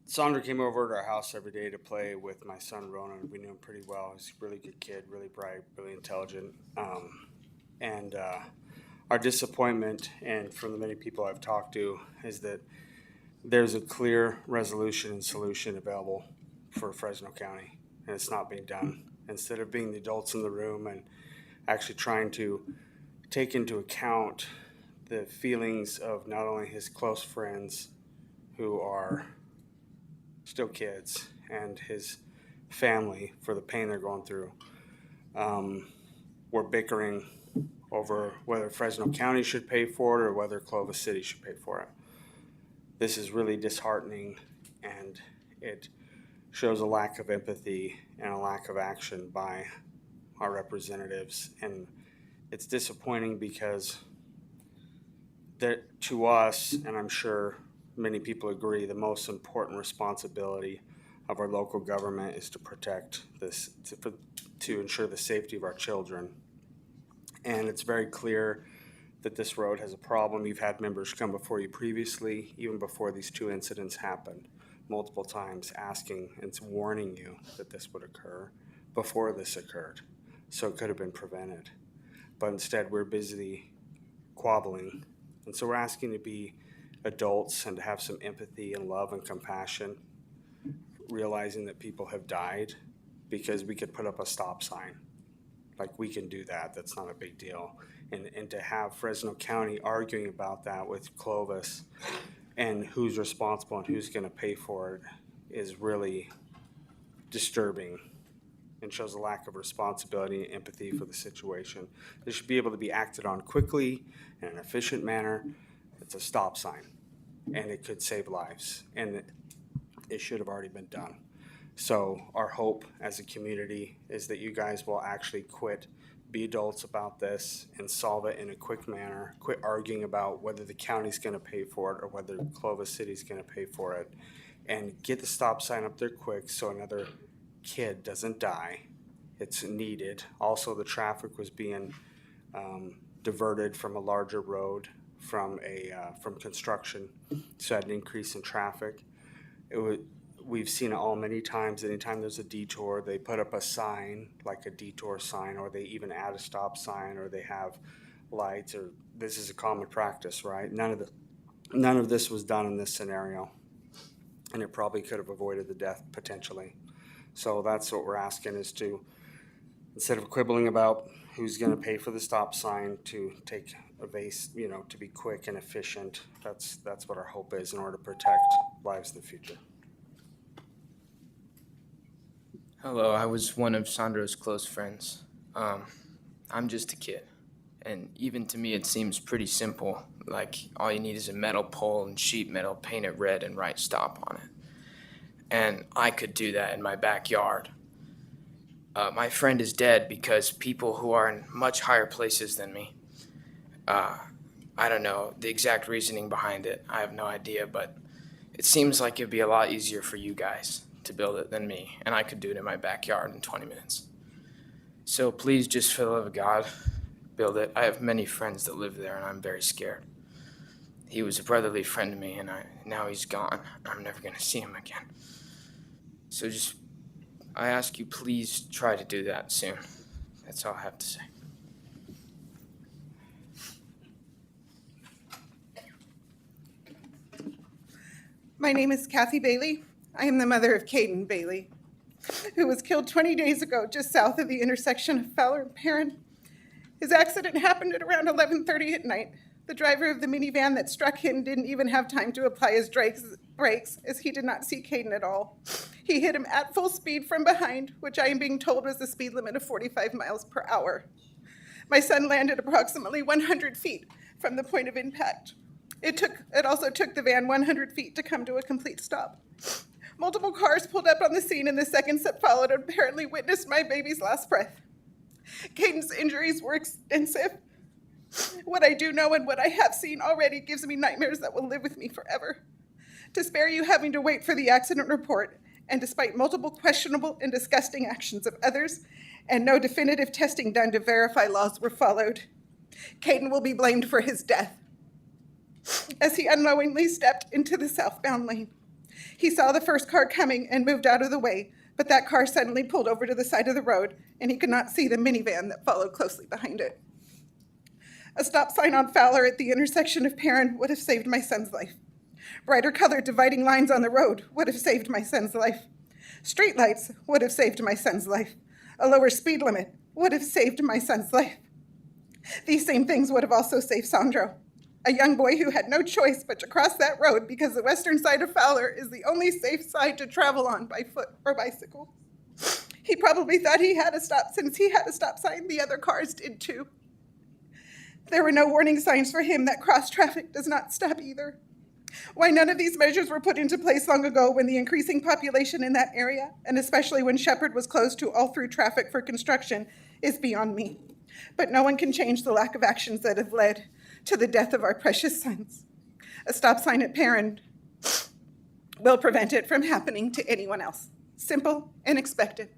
Sandra came over to our house every day to play with my son Ronan. We knew him pretty well. He's a really good kid, really bright, really intelligent. Our disappointment, and from the many people I've talked to, is that there's a clear resolution and solution available for Fresno County, and it's not being done. Instead of being the adults in the room and actually trying to take into account the feelings of not only his close friends who are still kids and his family for the pain they're going through. We're bickering over whether Fresno County should pay for it or whether Clovis City should pay for it. This is really disheartening, and it shows a lack of empathy and a lack of action by our representatives. And it's disappointing because to us, and I'm sure many people agree, the most important responsibility of our local government is to protect this, to ensure the safety of our children. And it's very clear that this road has a problem. You've had members come before you previously, even before these two incidents happened, multiple times asking and warning you that this would occur. before this occurred, so it could have been prevented. But instead, we're busy squabbling. And so we're asking to be adults and to have some empathy and love and compassion, realizing that people have died, because we could put up a stop sign. Like, we can do that. That's not a big deal. And to have Fresno County arguing about that with Clovis and who's responsible and who's going to pay for it is really disturbing and shows a lack of responsibility and empathy for the situation. This should be able to be acted on quickly in an efficient manner. It's a stop sign, and it could save lives, and it should have already been done. So our hope as a community is that you guys will actually quit, be adults about this, and solve it in a quick manner. Quit arguing about whether the county's going to pay for it or whether Clovis City's going to pay for it, and get the stop sign up there quick so another kid doesn't die. It's needed. Also, the traffic was being diverted from a larger road from construction, so had an increase in traffic. We've seen it all many times. Anytime there's a detour, they put up a sign, like a detour sign, or they even add a stop sign, or they have lights, or this is a common practice, right? None of this was done in this scenario, and it probably could have avoided the death potentially. So that's what we're asking, is to, instead of quibbling about who's going to pay for the stop sign, to take a base, to be quick and efficient. That's what our hope is in order to protect lives in the future. Hello, I was one of Sandro's close friends. I'm just a kid, and even to me it seems pretty simple. Like, all you need is a metal pole and sheet metal, paint it red, and write stop on it. And I could do that in my backyard. My friend is dead because people who are in much higher places than me, I don't know the exact reasoning behind it. I have no idea, but it seems like it'd be a lot easier for you guys to build it than me, and I could do it in my backyard in 20 minutes. So please, just for the love of God, build it. I have many friends that live there, and I'm very scared. He was a brotherly friend to me, and now he's gone. I'm never going to see him again. So I ask you, please try to do that soon. That's all I have to say. My name is Kathy Bailey. I am the mother of Caden Bailey, who was killed 20 days ago just south of the intersection of Fowler and Perrin. His accident happened at around 11:30 at night. The driver of the minivan that struck him didn't even have time to apply his brakes, as he did not see Caden at all. He hit him at full speed from behind, which I am being told was the speed limit of 45 miles per hour. My son landed approximately 100 feet from the point of impact. It also took the van 100 feet to come to a complete stop. Multiple cars pulled up on the scene in the seconds that followed and apparently witnessed my baby's last breath. Caden's injuries were extensive. What I do know and what I have seen already gives me nightmares that will live with me forever. To spare you having to wait for the accident report, and despite multiple questionable and disgusting actions of others, and no definitive testing done to verify laws were followed, Caden will be blamed for his death, as he unknowingly stepped into the southbound lane. He saw the first car coming and moved out of the way, but that car suddenly pulled over to the side of the road, and he could not see the minivan that followed closely behind it. A stop sign on Fowler at the intersection of Perrin would have saved my son's life. Brighter colored dividing lines on the road would have saved my son's life. Streetlights would have saved my son's life. A lower speed limit would have saved my son's life. These same things would have also saved Sandro, a young boy who had no choice but to cross that road because the western side of Fowler is the only safe side to travel on by foot or bicycle. He probably thought he had to stop. Since he had a stop sign, the other cars did too. There were no warning signs for him that cross traffic does not stop either. Why none of these measures were put into place long ago when the increasing population in that area, and especially when Shepherd was closed to all through traffic for construction, is beyond me. But no one can change the lack of actions that have led to the death of our precious sons. A stop sign at Perrin will prevent it from happening to anyone else. Simple, inexpensive,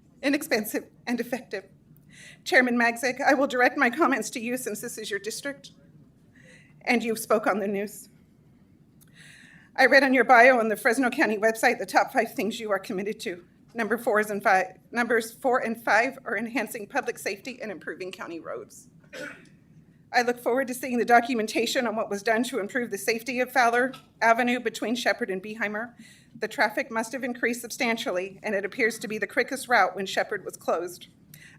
and effective. Chairman Magzik, I will direct my comments to you since this is your district, and you spoke on the news. I read on your bio on the Fresno County website the top 5 things you are committed to. Numbers 4 and 5 are enhancing public safety and improving county roads. I look forward to seeing the documentation on what was done to improve the safety of Fowler Avenue between Shepherd and Beheimer. The traffic must have increased substantially, and it appears to be the quickest route when Shepherd was closed.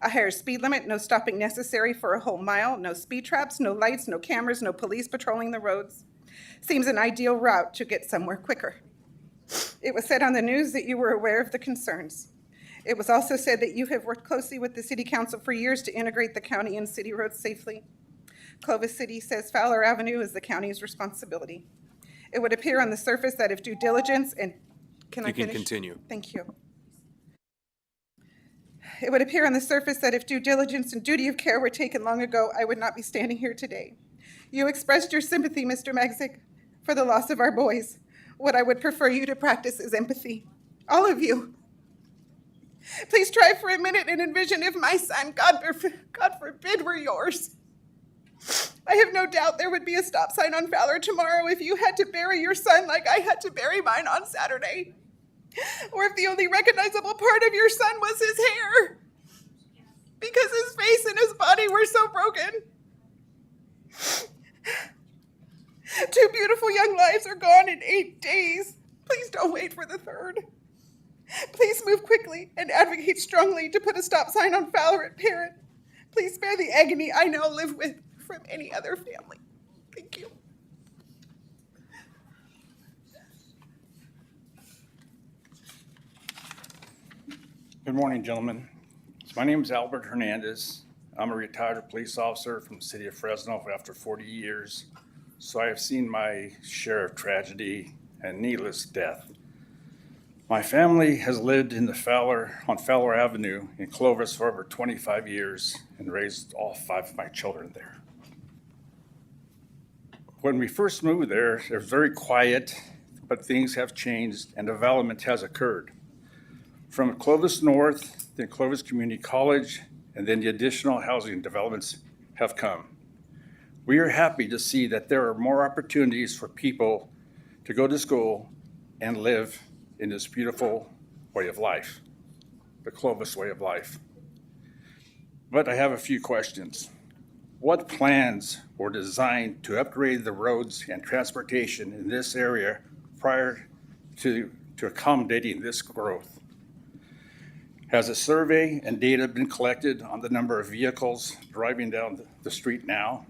A higher speed limit, no stopping necessary for a whole mile, no speed traps, no lights, no cameras, no police patrolling the roads. Seems an ideal route to get somewhere quicker. It was said on the news that you were aware of the concerns. It was also said that you have worked closely with the City Council for years to integrate the county and city roads safely. Clovis City says Fowler Avenue is the county's responsibility. It would appear on the surface that if due diligence and, can I finish? You can continue. Thank you. It would appear on the surface that if due diligence and duty of care were taken long ago, I would not be standing here today. You expressed your sympathy, Mr. Magzik, for the loss of our boys. What I would prefer you to practice is empathy. All of you. Please try for a minute and envision if my son, God forbid, were yours. I have no doubt there would be a stop sign on Fowler tomorrow if you had to bury your son like I had to bury mine on Saturday. Or if the only recognizable part of your son was his hair, because his face and his body were so broken. 2 beautiful young lives are gone in 8 days. Please don't wait for the 3rd. Please move quickly and advocate strongly to put a stop sign on Fowler at Parent. Please spare the agony I now live with from any other family. Thank you. Good morning, gentlemen. My name is Albert Hernandez. I'm a retired police officer from the city of Fresno after 40 years. So I have seen my share of tragedy and needless death. My family has lived on Fowler Avenue in Clovis for over 25 years and raised all 5 of my children there. When we first moved there, it was very quiet, but things have changed and development has occurred. From Clovis North, then Clovis Community College, and then the additional housing developments have come. We are happy to see that there are more opportunities for people to go to school and live in this beautiful way of life, the Clovis way of life. But I have a few questions. What plans were designed to upgrade the roads and transportation in this area prior to accommodating this growth? Has a survey and data been collected on the number of vehicles driving down the street now?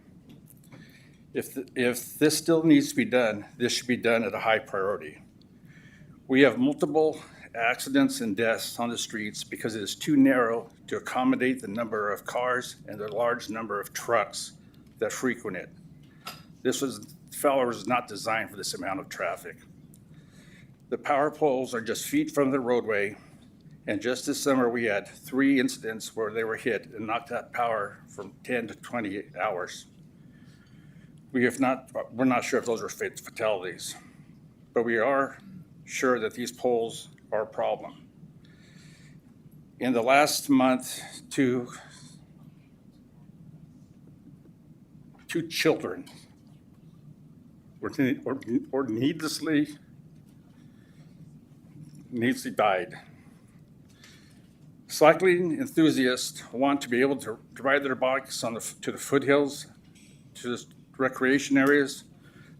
If this still needs to be done, this should be done at a high priority. We have multiple accidents and deaths on the streets because it is too narrow to accommodate the number of cars and the large number of trucks that frequent it. Fowler was not designed for this amount of traffic. The power poles are just feet from the roadway, and just this summer we had 3 incidents where they were hit and knocked out power from 10 to 20 hours. We're not sure if those were fatalities, but we are sure that these poles are a problem. In the last month, two children were needlessly died. Cycling enthusiasts want to be able to ride their bikes to the foothills, to the recreation areas.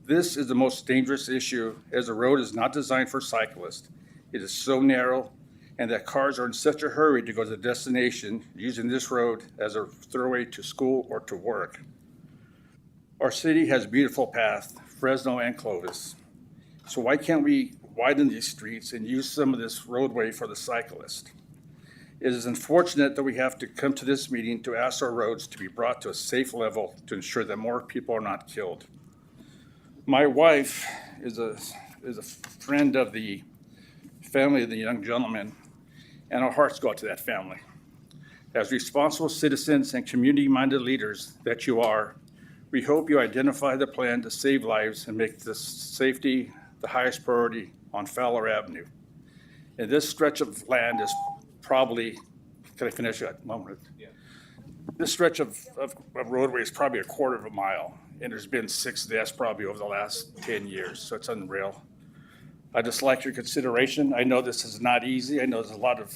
This is the most dangerous issue as the road is not designed for cyclists. It is so narrow and that cars are in such a hurry to go to the destination using this road as a thoroughway to school or to work. Our city has a beautiful path, Fresno and Clovis. So why can't we widen these streets and use some of this roadway for the cyclist? It is unfortunate that we have to come to this meeting to ask our roads to be brought to a safe level to ensure that more people are not killed. My wife is a friend of the family of the young gentleman, and our hearts go out to that family. As responsible citizens and community-minded leaders that you are, we hope you identify the plan to save lives and make this safety the highest priority on Fowler Avenue. And this stretch of land is probably, can I finish that moment? Yeah. This stretch of roadway is probably 1/4 of a mile, and there's been 6 deaths probably over the last 10 years, so it's unreal. I just like your consideration. I know this is not easy. I know there's a lot of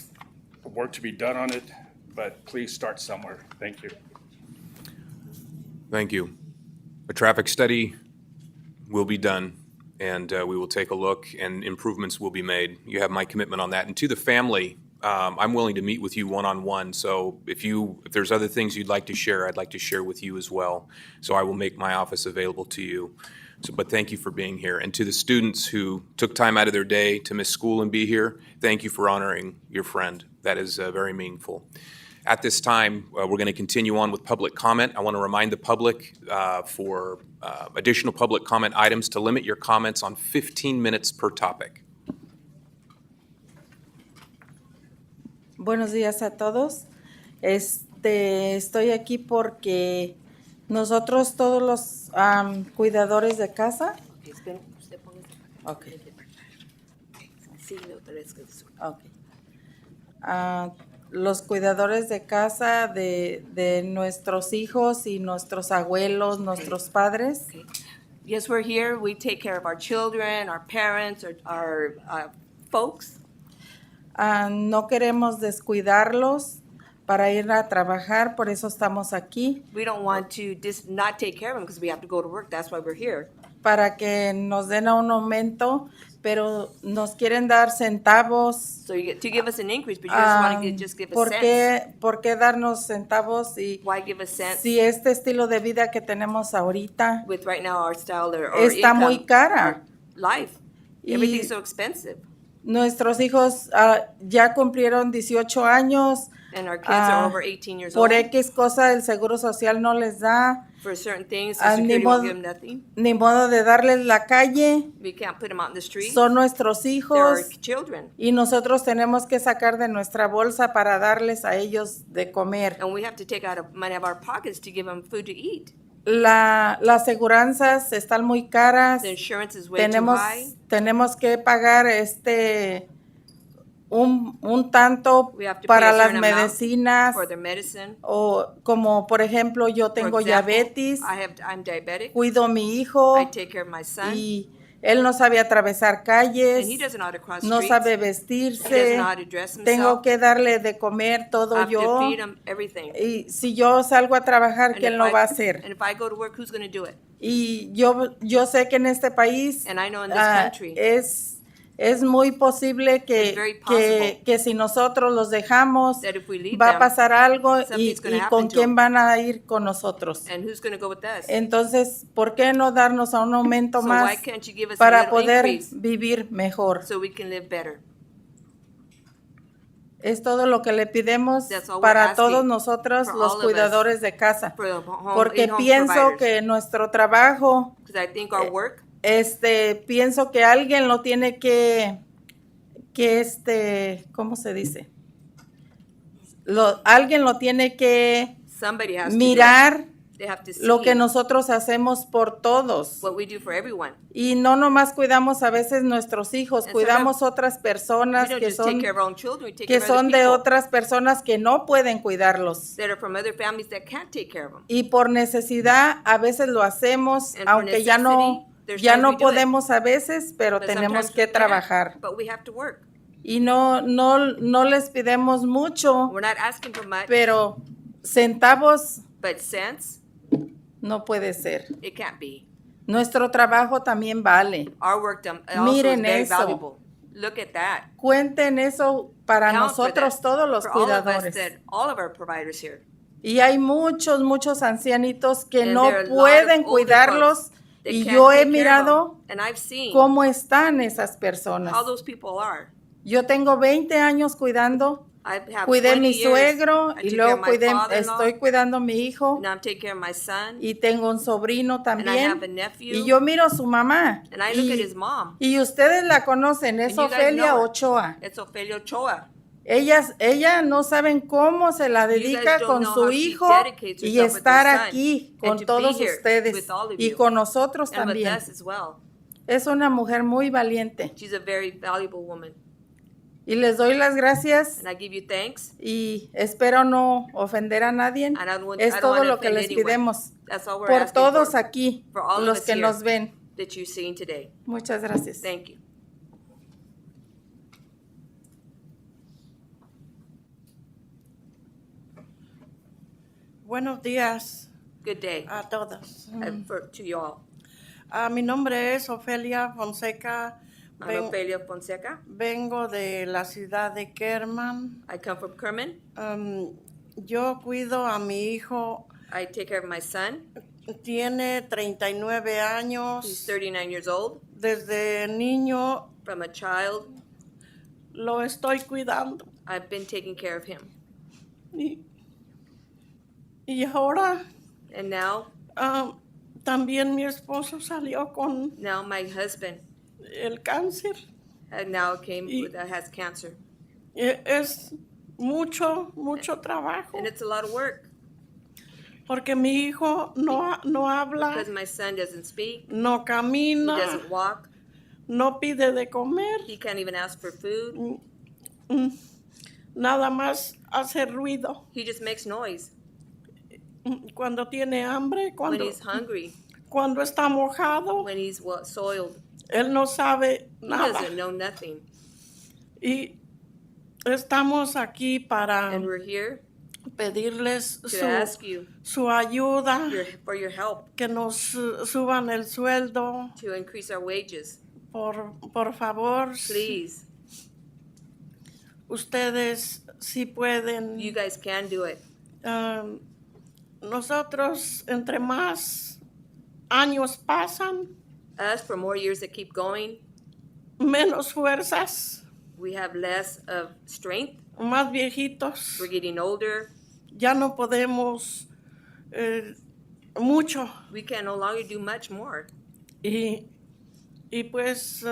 work to be done on it, but please start somewhere. Thank you. Thank you. A traffic study will be done, and we will take a look, and improvements will be made. You have my commitment on that. And to the family, I'm willing to meet with you one-on-one. So if there's other things you'd like to share, I'd like to share with you as well. So I will make my office available to you. But thank you for being here. And to the students who took time out of their day to miss school and be here, thank you for honoring your friend. That is very meaningful. At this time, we're going to continue on with public comment. I want to remind the public for additional public comment items to limit your comments on 15 minutes per topic. Buenos días a todos. Estoy aquí porque nosotros todos los cuidadores de casa. Okay. Los cuidadores de casa de nuestros hijos y nuestros abuelos, nuestros padres. Yes, we're here. We take care of our children, our parents, our folks. No queremos descuidarlos para ir a trabajar, por eso estamos aquí. We don't want to not take care of them because we have to go to work. That's why we're here. Para que nos den un aumento, pero nos quieren dar centavos. So you get to give us an increase, but you just want to just give us cents. ¿Por qué darnos centavos Why give us cents? si este estilo de vida que tenemos ahorita With right now our style or está income, muy cara? our life, everything's so expensive. Nuestros hijos ya cumplieron 18 años. And our kids are over 18 years Por old. X cosa el Seguro Social no les da. For certain things, the security won't give them nothing. Ni modo de darles la calle. We can't put them out in the street. Son nuestros They're hijos. our children. Y nosotros tenemos que sacar de nuestra bolsa para darles a ellos de comer. And we have to take out money out of our pockets to give them food to eat. Las aseguranzas están muy caras. The insurance is way too high. Tenemos que pagar un tanto We have to para pay a las certain amount medicinas. for their medicine. O como por ejemplo yo tengo For example, diabetes, I'm diabetic. cuido a mi hijo I take care of my son. y él no sabe atravesar calles, And he doesn't know how to cross no streets. sabe He vestirse, doesn't know how to dress himself. tengo que darle de comer I todo have to yo. feed him everything. Y si yo salgo a trabajar, And ¿quién if lo I- va a hacer? And if I go to work, who's going to do it? Y yo sé que en este país And I know in this country, es muy posible It's very possible que si nosotros los dejamos, that if we leave va a them, pasar algo y, something's gonna y happen con to quién them. van a ir con nosotros. And who's going to go with us? Entonces, ¿por qué no darnos a un aumento So más why can't you give us a para little poder increase vivir mejor? so we can live better? Es todo lo que le pidemos That's all we're para asking todos nosotros for los all of us, cuidadores de casa. for the home, Porque in-home pienso providers. que nuestro trabajo, Because I think our work, pienso que alguien lo tiene que ¿cómo se dice? Alguien lo tiene que somebody has to mirar do it. They have to see lo que nosotros hacemos por todos. what we do for everyone. Y no nomás cuidamos a veces nuestros hijos, And cuidamos otras We personas don't que just take son care of our own children, we take que care of son other de people otras personas que no pueden cuidarlos. that are from other families that can't take care of them. Y por necesidad a veces lo hacemos, And for aunque ya necessity, there's ya times no we do it. podemos a veces, pero But tenemos sometimes que we can't, trabajar. But we have to work. Y no les pidemos mucho, We're not asking for much, pero centavos but cents, no puede ser. it can't be. Nuestro trabajo también vale. Our work done also Miren is very eso. valuable. Look at that. Cuenten eso para Count for nosotros that. todos los For all of us cuidadores. all of our providers here. Y hay muchos ancianitos que And no there are a lot of pueden older cuidarlos folks that y can't yo he take care of mirado them. And I've seen cómo están esas personas. how those people are. Yo tengo 20 años cuidando, I have cuidé 20 mi years. suegro I y took luego care of my father-in-law. estoy cuidando a mi hijo Now I'm taking care of my son. y tengo un sobrino And I have a también. nephew. Y yo miro a su mamá. And I look at his mom. Y ustedes la conocen, And es you guys Ofelia know her. Ochoa. It's Ofelia Ochoa. Ella no saben cómo se la guys dedica don't con know su how she hijo dedicates y herself with estar her son aquí and con to todos be here ustedes with all of y you. con nosotros And with también. us as well. Es una mujer muy valiente She's a very valuable woman. y les doy las gracias And I give you thanks. y espero no ofender a nadie. And I don't Es I don't todo wanna lo que offend les anyone. pidemos That's all we're por asking todos for. aquí, For all of los us que here nos ven. that you've seen today. Muchas gracias. Thank you. Buenos días Good day a todos. to you all. Mi nombre es Ofelia Fonseca. I'm Ophelia Fonseca. Vengo de la ciudad de Kerman. I come from Kerman. Yo cuido a mi hijo. I take care of my son. Tiene 39 años. He's 39 years old. Desde niño From a child, lo estoy cuidando. I've been taking care of him. Y ahora And now, también mi esposo salió con now my husband el cáncer. now has cancer. Es mucho trabajo. And it's a lot of work. Porque mi hijo no habla, Because my son doesn't speak. no He camina, doesn't walk. no pide de comer, He can't even ask for food. nada más hace ruido. He just makes noise. Cuando tiene hambre, When he's hungry, cuando está mojado, when he's soiled, él no sabe he nada. doesn't know nothing. Y estamos aquí para And we're here pedirles to ask you su ayuda, for your help que nos suban el sueldo, to increase our wages. por favor. Please, Ustedes sí pueden. you guys can do it. Nosotros, entre más años pasan, Us, for more years that keep going, menos fuerzas, we have less of strength. más viejitos, We're getting older. ya no podemos mucho. We can no longer do much more. Y pues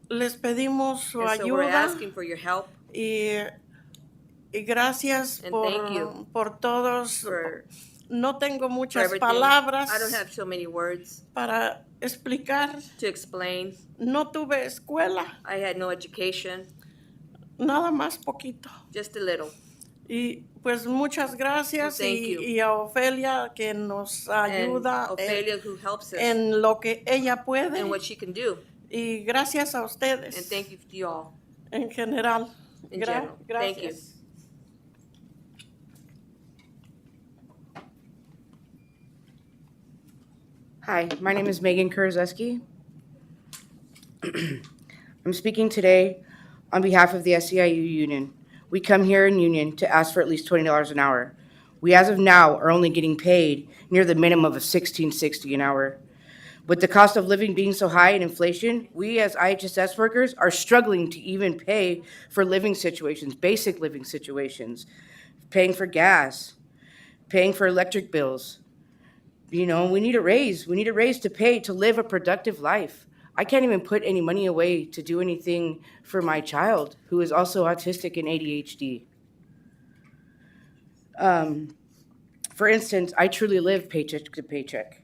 les pedimos su And so we're ayuda asking for your help. y gracias And thank you por todos. for No tengo for muchas everything. palabras I don't have so many words para explicar. to explain. No tuve escuela, I had no education, nada más poquito. just a little. Y pues muchas gracias Well, thank you. y a Ofelia que nos ayuda And Ophelia, who helps us en lo que ella puede. and what she can do. Y gracias a ustedes And thank you to you all en general. in general. Thank you. Gracias. Hi, my name is Megan Kurzeski. I'm speaking today on behalf of the SEIU Union. We come here in union to ask for at least $20 an hour. We, as of now, are only getting paid near the minimum of $16.60 an hour. With the cost of living being so high and inflation, we as IHSS workers are struggling to even pay for living situations, basic living situations, paying for gas, paying for electric bills. You know, we need a raise. We need a raise to pay to live a productive life. I can't even put any money away to do anything for my child, who is also autistic and ADHD. For instance, I truly live paycheck to paycheck.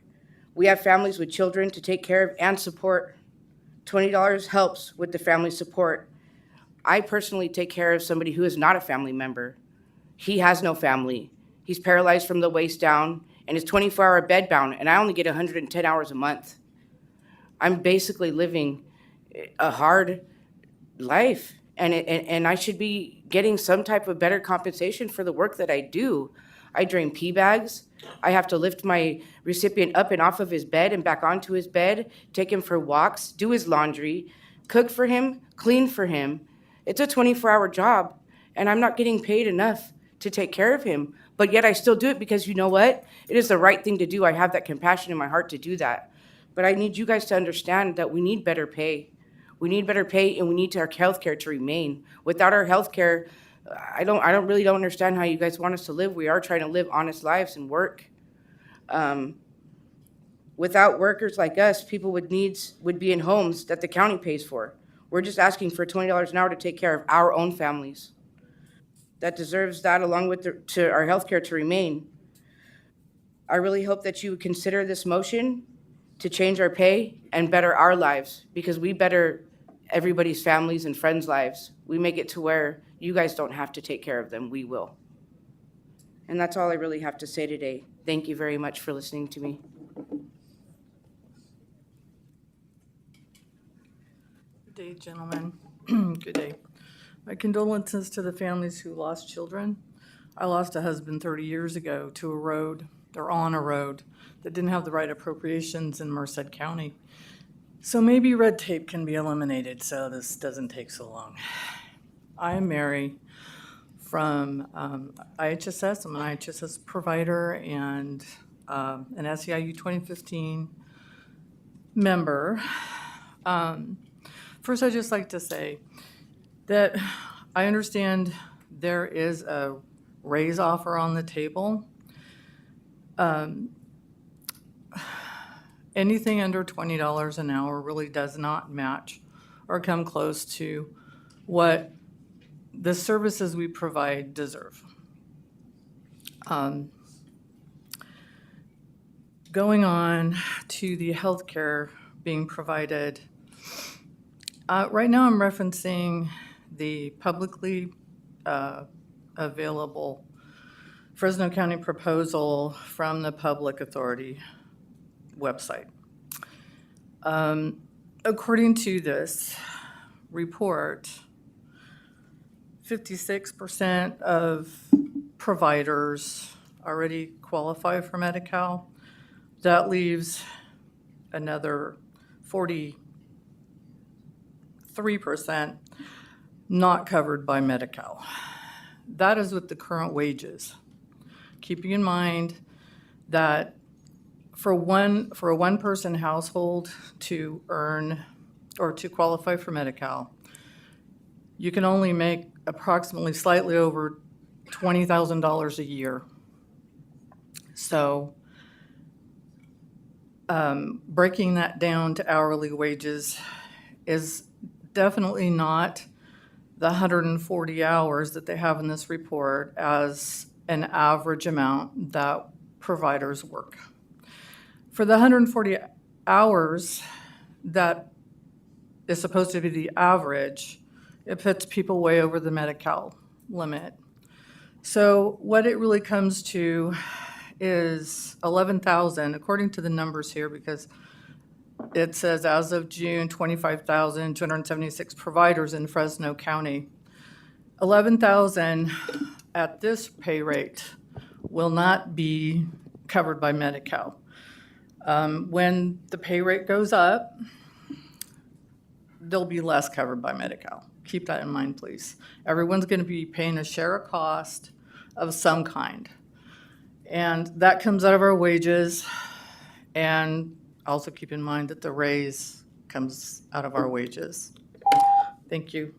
We have families with children to take care of and support. $20 helps with the family support. I personally take care of somebody who is not a family member. He has no family. He's paralyzed from the waist down and is 24-hour bedbound, and I only get 110 hours a month. I'm basically living a hard life, and I should be getting some type of better compensation for the work that I do. I drain pee bags. I have to lift my recipient up and off of his bed and back onto his bed, take him for walks, do his laundry, cook for him, clean for him. It's a 24-hour job, and I'm not getting paid enough to take care of him. But yet I still do it because you know what? It is the right thing to do. I have that compassion in my heart to do that. But I need you guys to understand that we need better pay. We need better pay, and we need our health care to remain. Without our health care, I don't understand how you guys want us to live. We are trying to live honest lives and work. Without workers like us, people with needs would be in homes that the county pays for. We're just asking for $20 an hour to take care of our own families. That deserves that, along with to our health care to remain. I really hope that you would consider this motion to change our pay and better our lives, because we better everybody's families and friends' lives. We make it to where you guys don't have to take care of them. We will. And that's all I really have to say today. Thank you very much for listening to me. Good day, gentlemen. Good day. My condolences to the families who lost children. I lost a husband 30 years ago to a road, or on a road, that didn't have the right appropriations in Merced County. So maybe red tape can be eliminated so this doesn't take so long. I am Mary from IHSS. I'm an IHSS provider and an SEIU 2015 member. First, I'd just like to say that I understand there is a raise offer on the table. Anything under $20 an hour really does not match or come close to what the services we provide deserve. Going on to the healthcare being provided, right now I'm referencing the publicly available Fresno County proposal from the Public Authority website. According to this report, 56% of providers already qualify for Medi-Cal. That leaves another 43% not covered by Medi-Cal. That is with the current wages. Keeping in mind that for a one-person household to earn or to qualify for Medi-Cal, you can only make approximately slightly over $20,000 a year. So breaking that down to hourly wages is definitely not the 140 hours that they have in this report as an average amount that providers work. For the 140 hours that is supposed to be the average, it puts people way over the Medi-Cal limit. So what it really comes to is 11,000, according to the numbers here, because it says as of June, 25,276 providers in Fresno County. 11,000 at this pay rate will not be covered by Medi-Cal. When the pay rate goes up, there'll be less covered by Medi-Cal. Keep that in mind, please. Everyone's going to be paying a share of cost of some kind. And that comes out of our wages. And also keep in mind that the raise comes out of our wages. Thank you.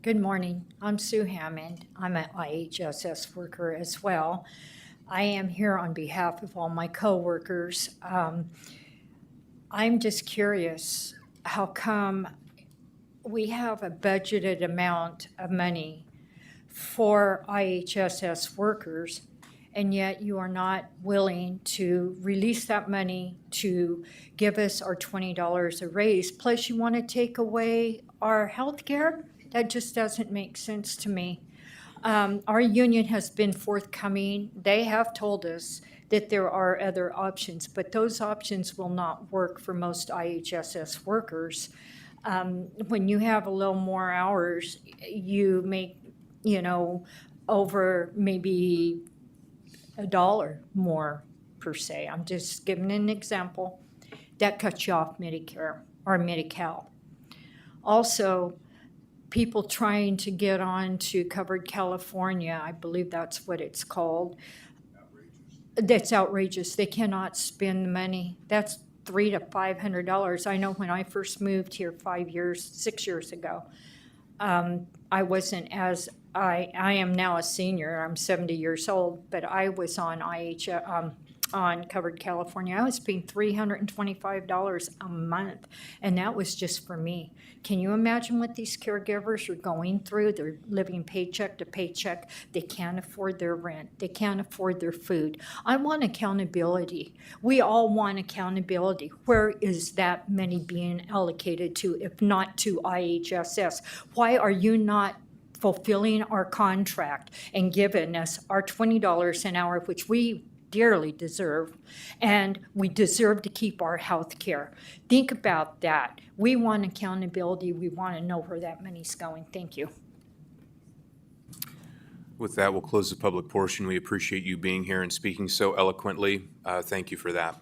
Good morning. I'm Sue Hammond. I'm an IHSS worker as well. I am here on behalf of all my coworkers. I'm just curious, how come we have a budgeted amount of money for IHSS workers, and yet you are not willing to release that money to give us our $20 a raise, plus you want to take away our health care? That just doesn't make sense to me. Our union has been forthcoming. They have told us that there are other options, but those options will not work for most IHSS workers. When you have a little more hours, you make, over maybe $1 more per se. I'm just giving an example. That cuts you off Medicare or Medi-Cal. Also, people trying to get on to Covered California, I believe that's what it's called. That's outrageous. They cannot spend the money. That's $300 to $500. I know when I first moved here 6 years ago, I wasn't as, I am now a senior, I'm 70 years old, but I was on on Covered California. I was paying $325 a month, and that was just for me. Can you imagine what these caregivers are going through? They're living paycheck to paycheck. They can't afford their rent. They can't afford their food. I want accountability. We all want accountability. Where is that money being allocated to, if not to IHSS? Why are you not fulfilling our contract and giving us our $20 an hour, which we dearly deserve, and we deserve to keep our health care. Think about that. We want accountability. We want to know where that money's going. Thank you. With that, we'll close the public portion. We appreciate you being here and speaking so eloquently. Thank you for that.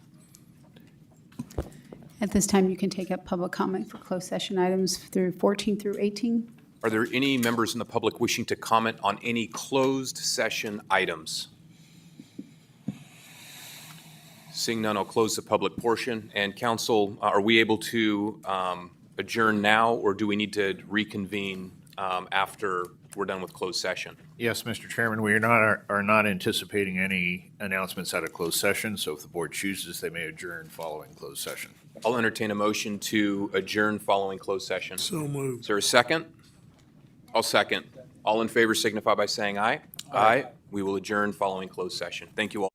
At this time, you can take up public comment for closed session items through 14 through 18. Are there any members in the public wishing to comment on any closed session items? Seeing none, I'll close the public portion. And council, are we able to adjourn now, or do we need to reconvene after we're done with closed session? Yes, Mr. Chairman, we are not anticipating any announcements out of closed session, so if the board chooses, they may adjourn following closed session. I'll entertain a motion to adjourn following closed session. So moved. Is there a second? I'll second. All in favor signify by saying aye. Aye. We will adjourn following closed session. Thank you all.